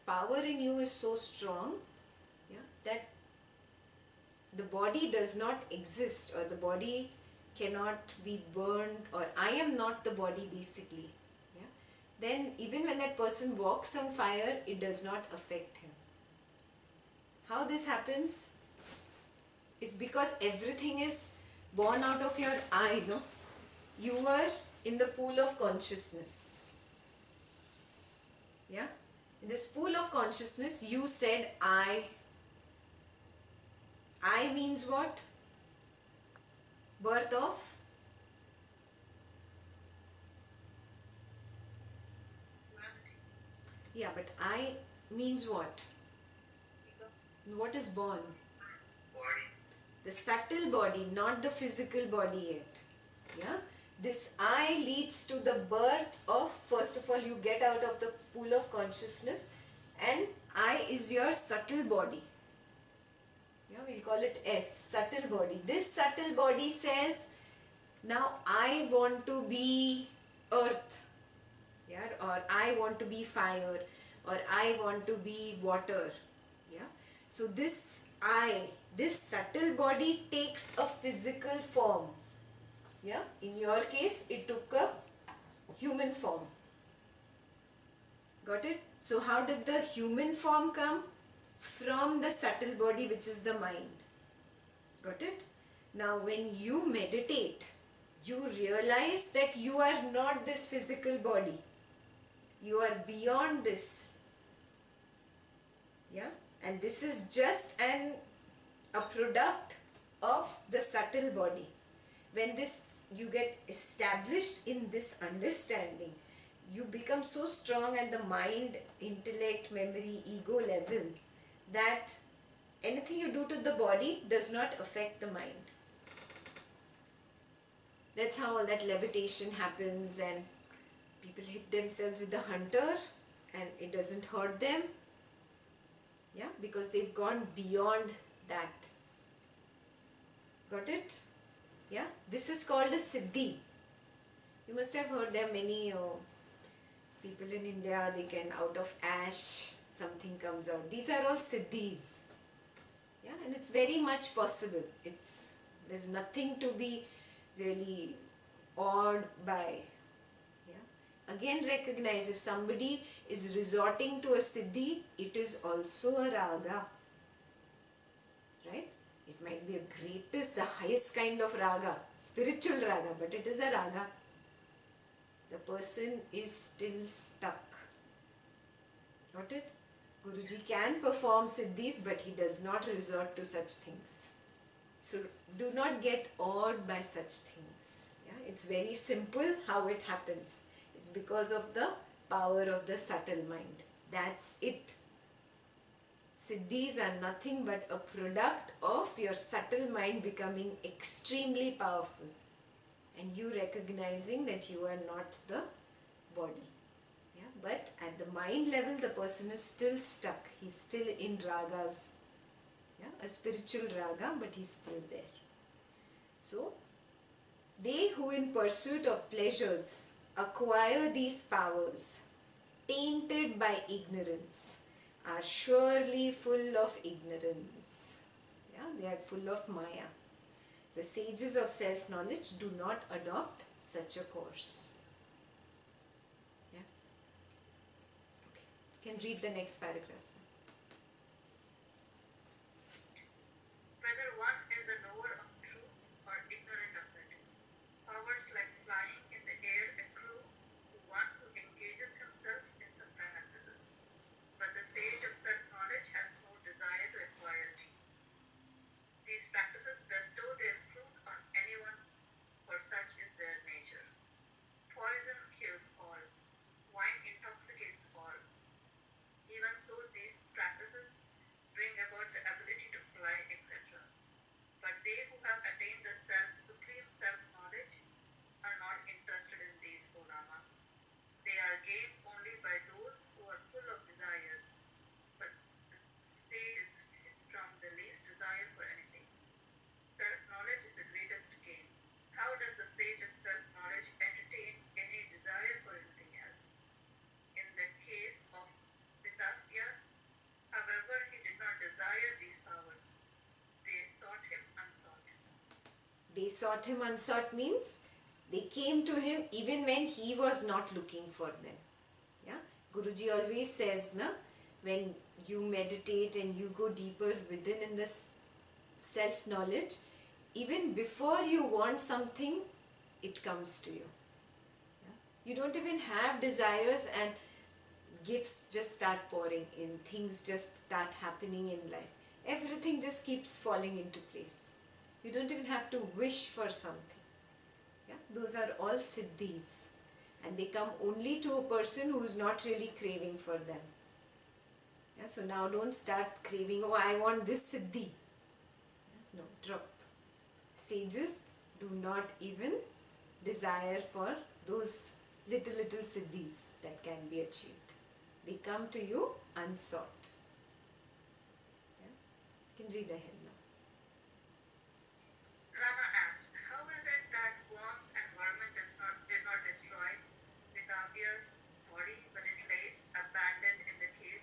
power in you is so strong, yeah, that the body does not exist, or the body cannot be burned, or I am not the body basically. Yeah, then even when that person walks on fire, it does not affect him. How this happens is because everything is born out of your I. No, you were in the pool of consciousness. Yeah, in this pool of consciousness you said I. I means what? Birth of Humanity. Yeah, but I means what? Ego. What is born? Body. The subtle body, not the physical body yet. Yeah, this I leads to the birth of, first of all, you get out of the pool of consciousness, and I is your subtle body. Yeah, we'll call it S, subtle body. This subtle body says, now I want to be earth. Yeah, or I want to be fire, or I want to be water. Yeah, so this I, this subtle body takes a physical form. Yeah, in your case it took a human form. Got it? So how did the human form come? From the subtle body, which is the mind. Got it? Now when you meditate, you realize that you are not this physical body. You are beyond this. Yeah, and this is just a product of the subtle body. When this you get established in this understanding, you become so strong at the mind, intellect, memory, ego level, that anything you do to the body does not affect the mind. That's how all that levitation happens, and people hit themselves with the hunter and it doesn't hurt them. Yeah, because they've gone beyond that. Got it? Yeah, this is called a siddhi. You must have heard there are many people in India, they can, out of ash, something comes out. These are all siddhis. Yeah, and it's very much possible. There's nothing to be really awed by. Yeah. Again, recognize, if somebody is resorting to a siddhi, it is also a raga. Right? It might be a greatest, the highest kind of raga, spiritual raga, but it is a raga. The person is still stuck. Got it? Guruji can perform siddhis, but he does not resort to such things. So do not get awed by such things. Yeah? It's very simple how it happens. It's because of the power of the subtle mind. That's it. Siddhis are nothing but a product of your subtle mind becoming extremely powerful, and you recognizing that you are not the body. Yeah? But at the mind level, the person is still stuck. He's still in ragas. Yeah? A spiritual raga, but he's still there. So, they who in pursuit of pleasures acquire these powers, tainted by ignorance, are surely full of ignorance. Yeah, they are full of maya. The sages of self-knowledge do not adopt such a course. Yeah. Okay. You can read the next paragraph. Whether one is a knower of truth or ignorant of it, powers like flying in the air accrue to one who engages himself in some practices. But the sage of self-knowledge has no desire to acquire these. forces bestow their fruit on anyone, for such is their nature. Poison kills all, wine intoxicates all. Even so, these practices bring about the ability to fly, etc. But they who have attained the supreme self-knowledge are not interested in these, O Rama. They are gained only by those who are full of desires. But the sage is free from the least desire for anything. Self-knowledge is the greatest gain. How does the sage of self-knowledge entertain any desire for anything else? In the case of Vitapya, however, he did not desire these powers. They sought him unsought. They sought him unsought means they came to him even when he was not looking for them. Yeah, Guruji always says, na, when you meditate and you go deeper within in this self-knowledge, even before you want something, it comes to you. Yeah? You don't even have desires and gifts just start pouring in, things just start happening in life. Everything just keeps falling into place. You don't even have to wish for something. Yeah? Those are all siddhis, and they come only to a person who is not really craving for them. Yeah? So now don't start craving, oh, I want this siddhi. Yeah? No, drop. Sages do not even desire for those little siddhis that can be achieved. They come to you unsought. Yeah? You can read ahead now. Rama asked, how is it that worms and vermin did not destroy Vitavya's body, but it lay abandoned in the cave?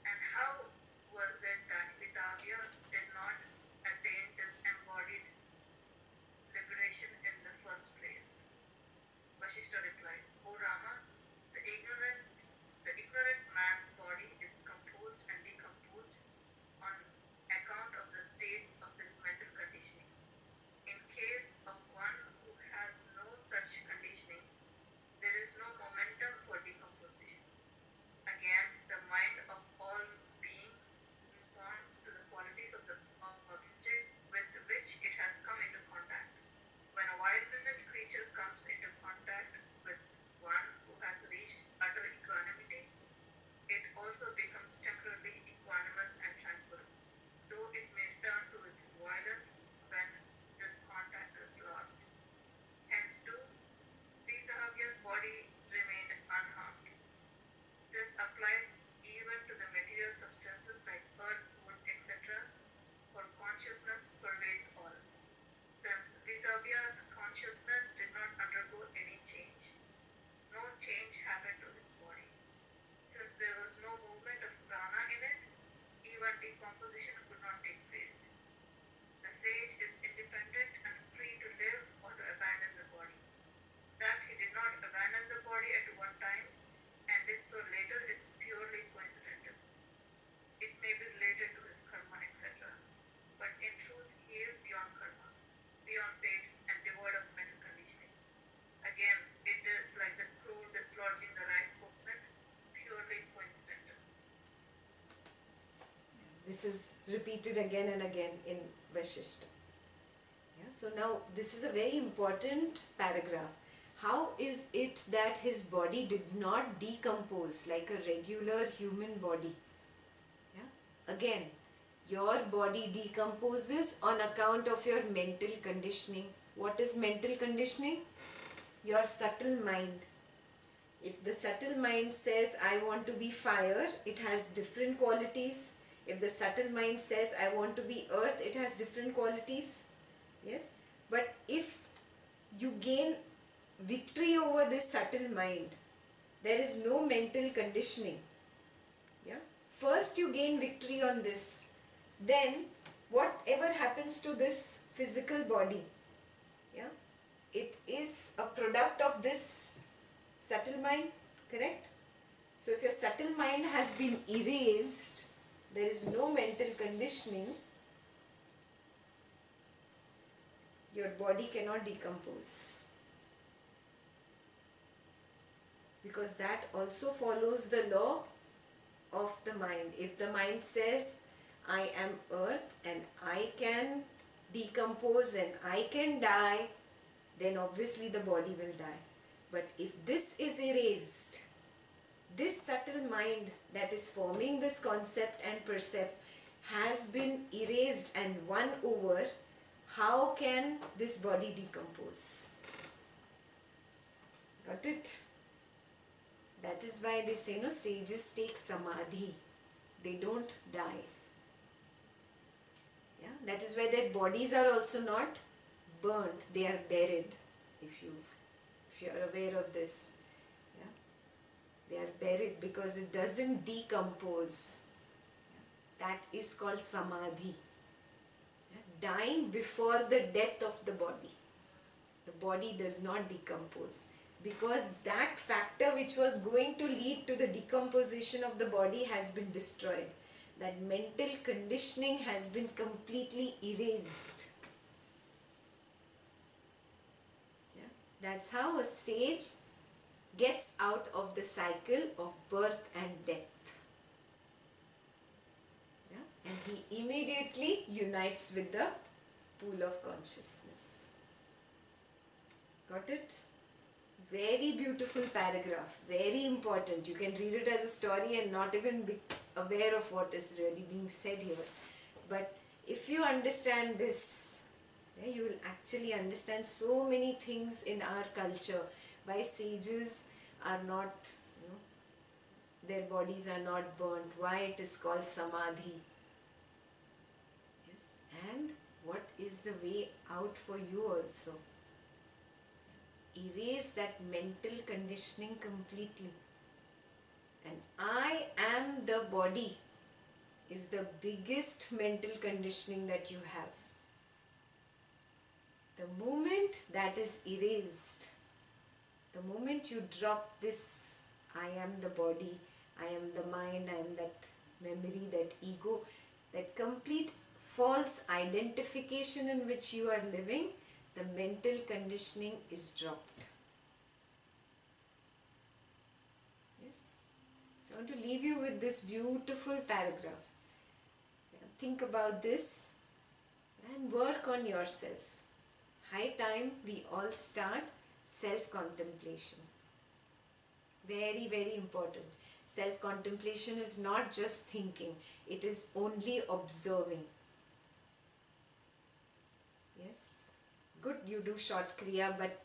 And how was it that Vitavya did not attain disembodied liberation in the first place? Vasistha replied, O Rama, the ignorant man's body is composed and decomposed on account of the states of his mental conditioning. In case of one who has no such conditioning, there is no momentum for decomposition. Again, the mind of all beings responds to the qualities of the object with which it has come into contact. When a violent creature comes into contact with one who has reached utter equanimity, it also becomes temporarily equanimous and tranquil, though it may return to its violence when this contact is lost. Hence too, Vitavya's body remained unharmed. This applies even to the material substances like earth, wood, etc., for consciousness pervades all. Since Vitavya's consciousness did not undergo any change, no change happened to his body. Since there was no movement of prana in it, even decomposition could not take place. The sage is independent and free to live or to abandon the body. That he did not abandon the body at one time and did so later is purely coincidental. It may be related to his karma, etc. But in truth, he is beyond karma, beyond fate, and devoid of mental conditioning. Again, it is like the crow dislodging the ripe coconut, purely coincidental. This is repeated again and again in Vasistha. Yeah? So now this is a very important paragraph. How is it that his body did not decompose like a regular human body? Yeah? Again, your body decomposes on account of your mental conditioning. What is mental conditioning? Your subtle mind. If the subtle mind says, I want to be fire, it has different qualities. If the subtle mind says, I want to be earth, it has different qualities. Yes? But if you gain victory over this subtle mind, there is no mental conditioning. Yeah? First you gain victory on this. Then whatever happens to this physical body, yeah, it is a product of this subtle mind, correct? So if your subtle mind has been erased, there is no mental conditioning, your body cannot decompose. Because that also follows the law of the mind. If the mind says, I am earth and I can decompose and I can die, then obviously the body will die. But if this is erased, this subtle mind that is forming this concept and percept has been erased and won over, how can this body decompose? Got it? That is why they say, no, sages take samadhi. They don't die. Yeah, that is why their bodies are also not burnt. They are buried. If you are aware of this, yeah, they are buried because it doesn't decompose. Yeah? That is called samadhi. Yeah? Dying before the death of the body. The body does not decompose, because that factor which was going to lead to the decomposition of the body has been destroyed. That mental conditioning has been completely erased. Yeah? That's how a sage gets out of the cycle of birth and death. Yeah? And he immediately unites with the pool of consciousness. Got it? Very beautiful paragraph, very important. You can read it as a story and not even be aware of what is really being said here. But if you understand this, yeah, you will actually understand so many things in our culture. Why sages are not, their bodies are not burnt. Why it is called samadhi. Yes, and what is the way out for you also. Erase that mental conditioning completely. And I am the body is the biggest mental conditioning that you have. The moment that is erased, the moment you drop this, I am the body, I am the mind, I am that memory, that ego, that complete false identification in which you are living, the mental conditioning is dropped. Yes. So I want to leave you with this beautiful paragraph. Think about this and work on yourself. High time we all start self-contemplation. Very, very important. Self-contemplation is not just thinking, it is only observing. Yes, good you do short kriya, but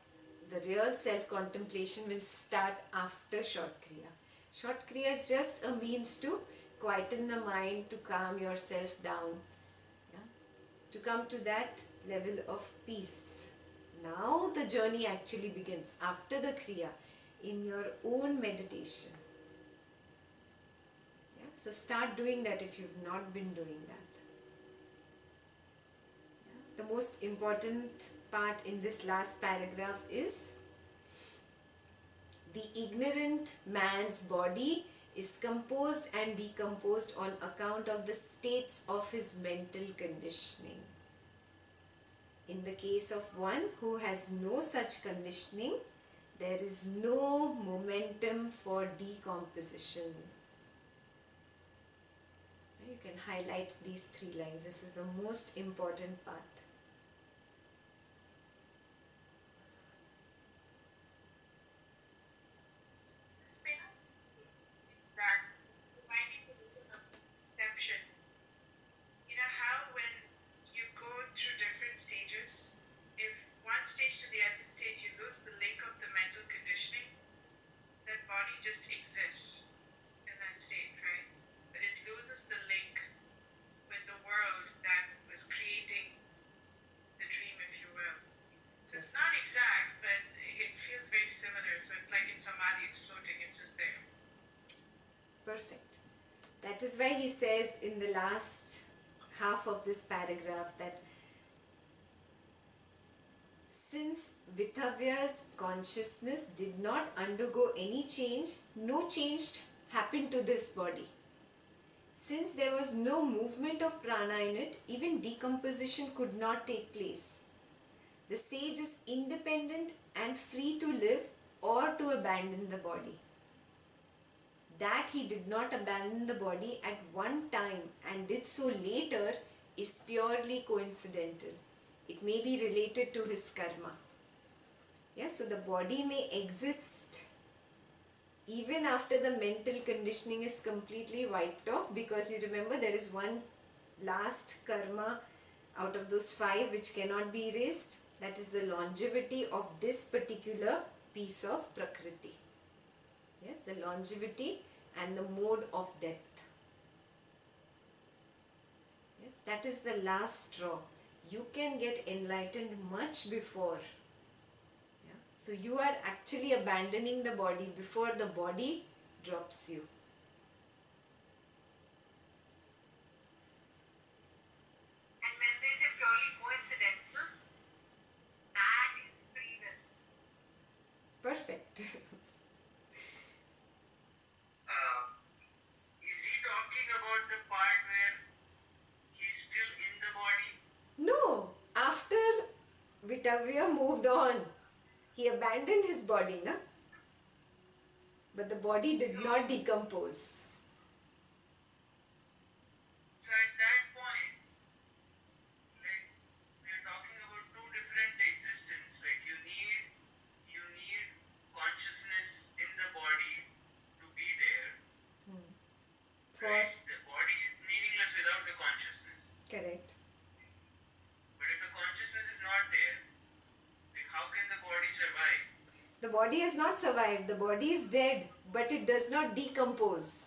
the real self-contemplation will start after short kriya. Short kriya is just a means to quieten the mind, to calm yourself down, yeah? To come to that level of peace. Now the journey actually begins after the kriya, in your own meditation. Yeah? So start doing that if you've not been doing that. Yeah? The most important part in this last paragraph is the ignorant man's body is composed and decomposed on account of the states of his mental conditioning. In the case of one who has no such conditioning, there is no momentum for decomposition. You can highlight these 3 lines. This is the most important part. Exactly. Reminding the vision of perception. You know how when you go through different stages, if one stage to the other stage you lose the link of the mental conditioning, that body just exists in that state, right? But it loses the link with the world that was creating the dream, if you will. So it's not exact, but it feels very similar. So it's like in samadhi, it's floating, it's just there. Perfect. That is why he says in the last half of this paragraph that since Vithavya's consciousness did not undergo any change, no change happened to this body. Since there was no movement of prana in it, even decomposition could not take place. The sage is independent and free to live or to abandon the body. That he did not abandon the body at one time and did so later is purely coincidental. It may be related to his karma. Yes, so the body may exist even after the mental conditioning is completely wiped off, because you remember there is one last karma out of those 5 which cannot be erased. That is the longevity of this particular piece of Prakriti. Yes, the longevity and the mode of death. Yes, that is the last straw. You can get enlightened much before. Yeah? So you are actually abandoning the body before the body drops you. And when they say purely coincidental, that is free will. Perfect. Is he talking about the part where he's still in the body? No, after Vitavya moved on, he abandoned his body, na? But the body did not decompose. So at that point, like we're talking about 2 different existence. Like you need consciousness in the body to be there. Right? The body is meaningless without the consciousness. Correct. But if the consciousness is not there, like how can the body survive? The body has not survived. The body is dead, but it does not decompose.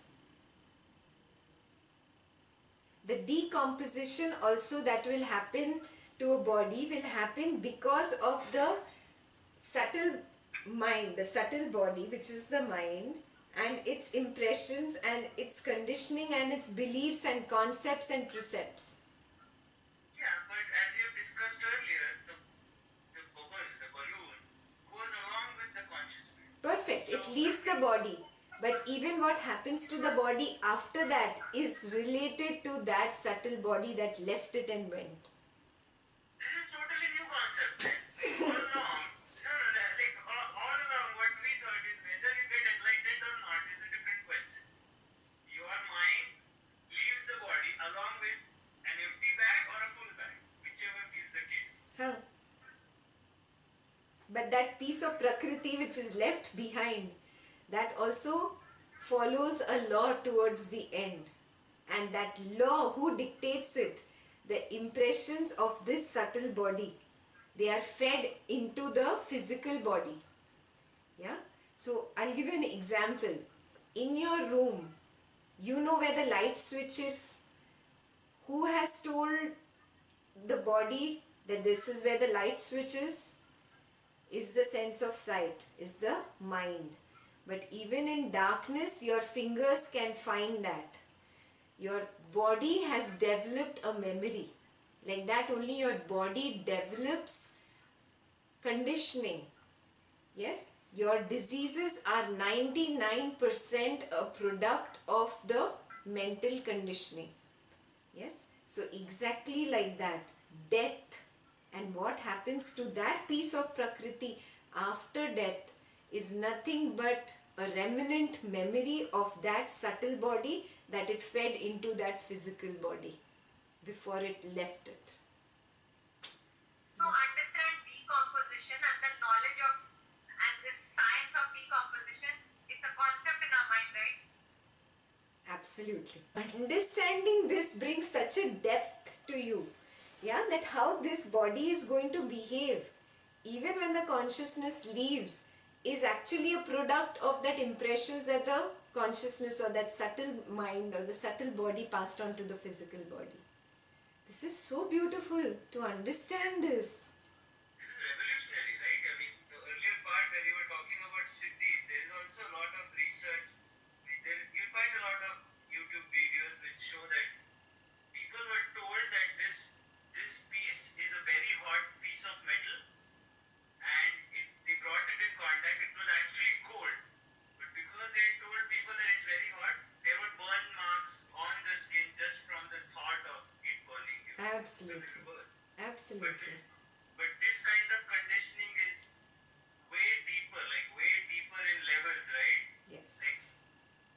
The decomposition also that will happen to a body will happen because of the subtle mind, the subtle body, which is the mind, and its impressions and its conditioning and its beliefs and concepts and precepts. Yeah, but as we have discussed earlier, the bubble, the balloon, goes along with the consciousness. Perfect. So, It leaves the body. But even what happens to the body after that is related to that subtle body that left it and went. this is totally new concept, man. All along, like all along what we thought is whether you get enlightened or not is a different question. Your mind leaves the body along with an empty bag or a full bag, whichever is the case. Huh. But that piece of Prakriti which is left behind, that also follows a law towards the end. And that law, who dictates it? The impressions of this subtle body. They are fed into the physical body. Yeah? So, I'll give you an example. In your room, you know where the light switch is. Who has told the body that this is where the light switch is the sense of sight, is the mind. But even in darkness, your fingers can find that. Your body has developed a memory. Like that only your body develops conditioning. Yes, your diseases are 99% a product of the mental conditioning. Yes, so exactly like that, death and what happens to that piece of Prakriti after death is nothing but a remnant memory of that subtle body that it fed into that physical body before it left it. So understand decomposition and the knowledge of and this science of decomposition, it's a concept in our mind, right? Absolutely. Understanding this brings such a depth to you. Yeah, that how this body is going to behave even when the consciousness leaves is actually a product of that impressions that the consciousness or that subtle mind or the subtle body passed on to the physical body. This is so beautiful to understand this. This is revolutionary, right? I mean, the earlier part where you were talking about siddhis, there is also a lot of research. You'll find a lot of YouTube videos which show that people were told that this piece is a very hot piece of metal, and they brought it in contact. It was actually cold, but because they had told people that it's very hot, there were burn marks on the skin just from the thought of it burning you. Absolutely. Absolutely. But this kind of conditioning is way deeper, like way deeper in levels, right? Yes. Like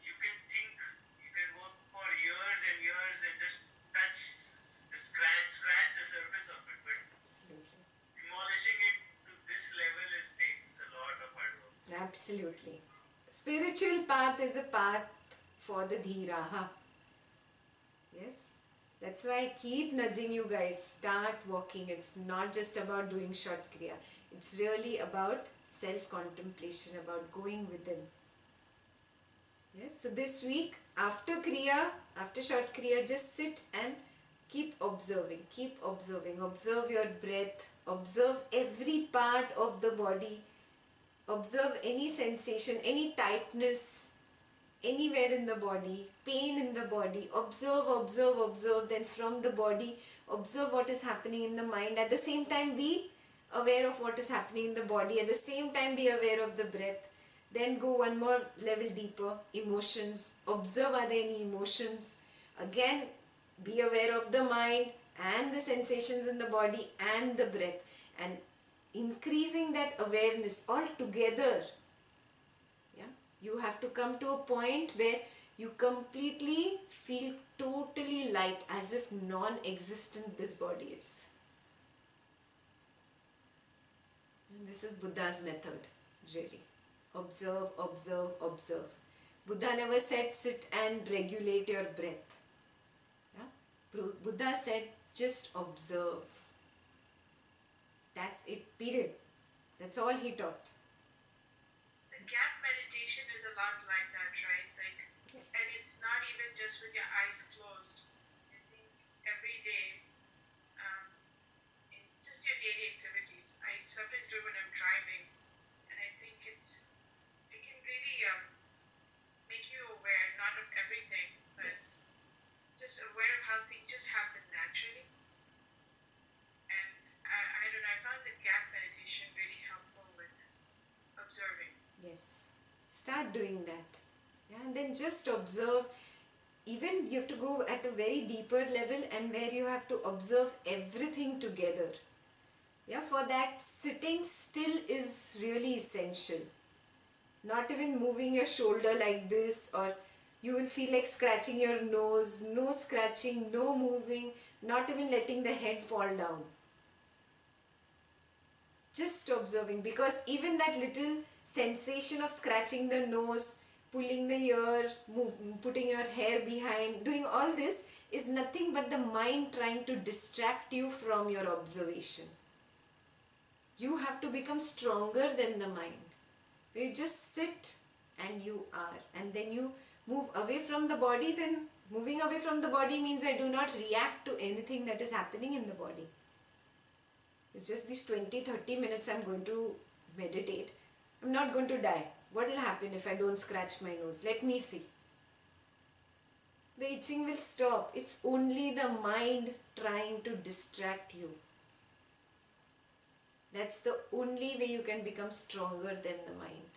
you can think, you can work for years and years and just touch the scratch the surface of it, but Absolutely. Spiritual path is a path for the dhiraha. Yes. That's why I keep nudging you guys. Start walking. It's not just about doing short kriya. It's really about self-contemplation, about going within. Yes. So this week, after kriya, after short kriya, just sit and keep observing. Keep observing. Observe your breath. Observe every part of the body. Observe any sensation, any tightness, anywhere in the body, pain in the body. Observe, observe, observe. Then from the body, observe what is happening in the mind. At the same time, be aware of what is happening in the body. At the same time, be aware of the breath. Then go one more level deeper. Emotions. Observe, are there any emotions? Again, be aware of the mind and the sensations in the body and the breath. And increasing that awareness all together. You have to come to a point where you completely feel totally light, as if non-existent this body is. And this is Buddha's method, really. Observe, observe, observe. Buddha never said sit and regulate your breath. Yeah? Buddha said just observe. That's it, period. That's all he taught. The gap meditation is a lot like that, right? Like, Yes. and it's not even just with your eyes closed. I think every day, in just your daily activities, I sometimes do it when I'm driving, and I think it can really make you aware, not of everything, but Yes. just aware of how things just happen naturally. And I don't know, I found the gap meditation really helpful with observing. Yes. Start doing that. Yeah, and then just observe. Even you have to go at a very deeper level, and where you have to observe everything together. Yeah, for that, sitting still is really essential. Not even moving your shoulder like this, or you will feel like scratching your nose. No scratching, no moving, not even letting the head fall down. Just observing, because even that little sensation of scratching the nose, pulling the ear, putting your hair behind, doing all this is nothing but the mind trying to distract you from your observation. You have to become stronger than the mind. You just sit and you are, and then you move away from the body. Then moving away from the body means I do not react to anything that is happening in the body. It's just these 20-30 minutes I'm going to meditate. I'm not going to die. What will happen if I don't scratch my nose? Let me see. The itching will stop. It's only the mind trying to distract you. That's the only way you can become stronger than the mind.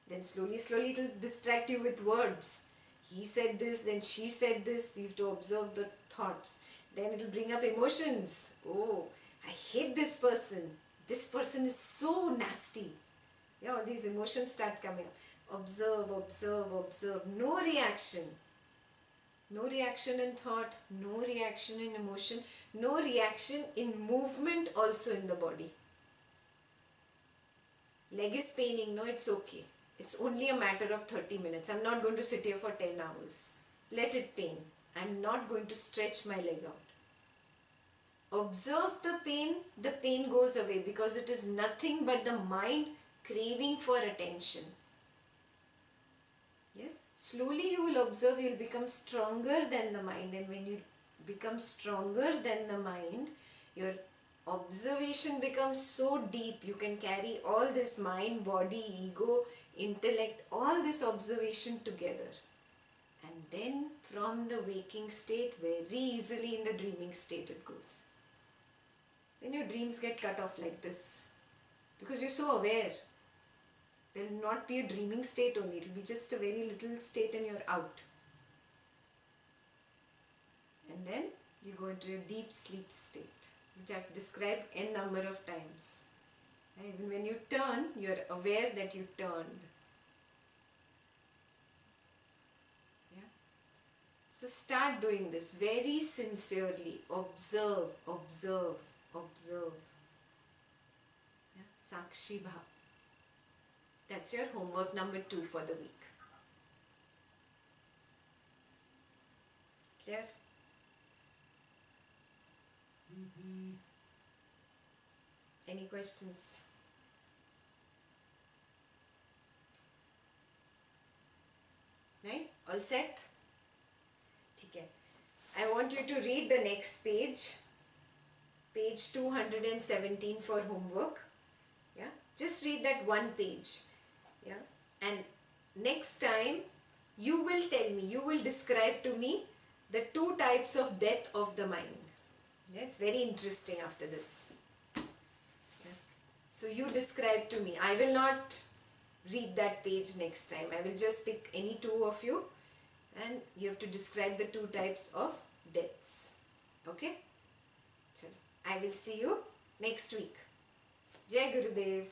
Then slowly, slowly it will distract you with words. He said this, then she said this. You have to observe the thoughts. Then it will bring up emotions. Oh, I hate this person. This person is so nasty. Yeah, all these emotions start coming up. Observe, observe, observe. No reaction. No reaction in thought. No reaction in emotion. No reaction in movement also in the body. Leg is paining. No, it's okay. It's only a matter of 30 minutes. I'm not going to sit here for 10 hours. Let it pain. I'm not going to stretch my leg out. Observe the pain goes away, because it is nothing but the mind craving for attention. Yes, slowly you will observe, you will become stronger than the mind, and when you become stronger than the mind, your observation becomes so deep. You can carry all this mind, body, ego, intellect, all this observation together. And then from the waking state, very easily in the dreaming state it goes. Then your dreams get cut off like this, because you're so aware. There will not be a dreaming state only. It will be just a very little state and you're out. And then you go into a deep sleep state, which I've described n number of times. And even when you turn, you're aware that you turned. Yeah. So start doing this very sincerely. Observe, observe, observe. Yeah. Sakshi Bhav. That's your homework number 2 for the week. Clear? Any questions? Right? All set? Okay. I want you to read the next page. Page 217 for homework. Yeah? Just read that one page. Yeah? And next time you will tell me, you will describe to me the 2 types of death of the mind. Yeah? It's very interesting after this. Yeah? So you describe to me. I will not read that page next time. I will just pick any 2 of you and you have to describe the 2 types of deaths. Okay? Chalo. I will see you next week. Jai Gurudev.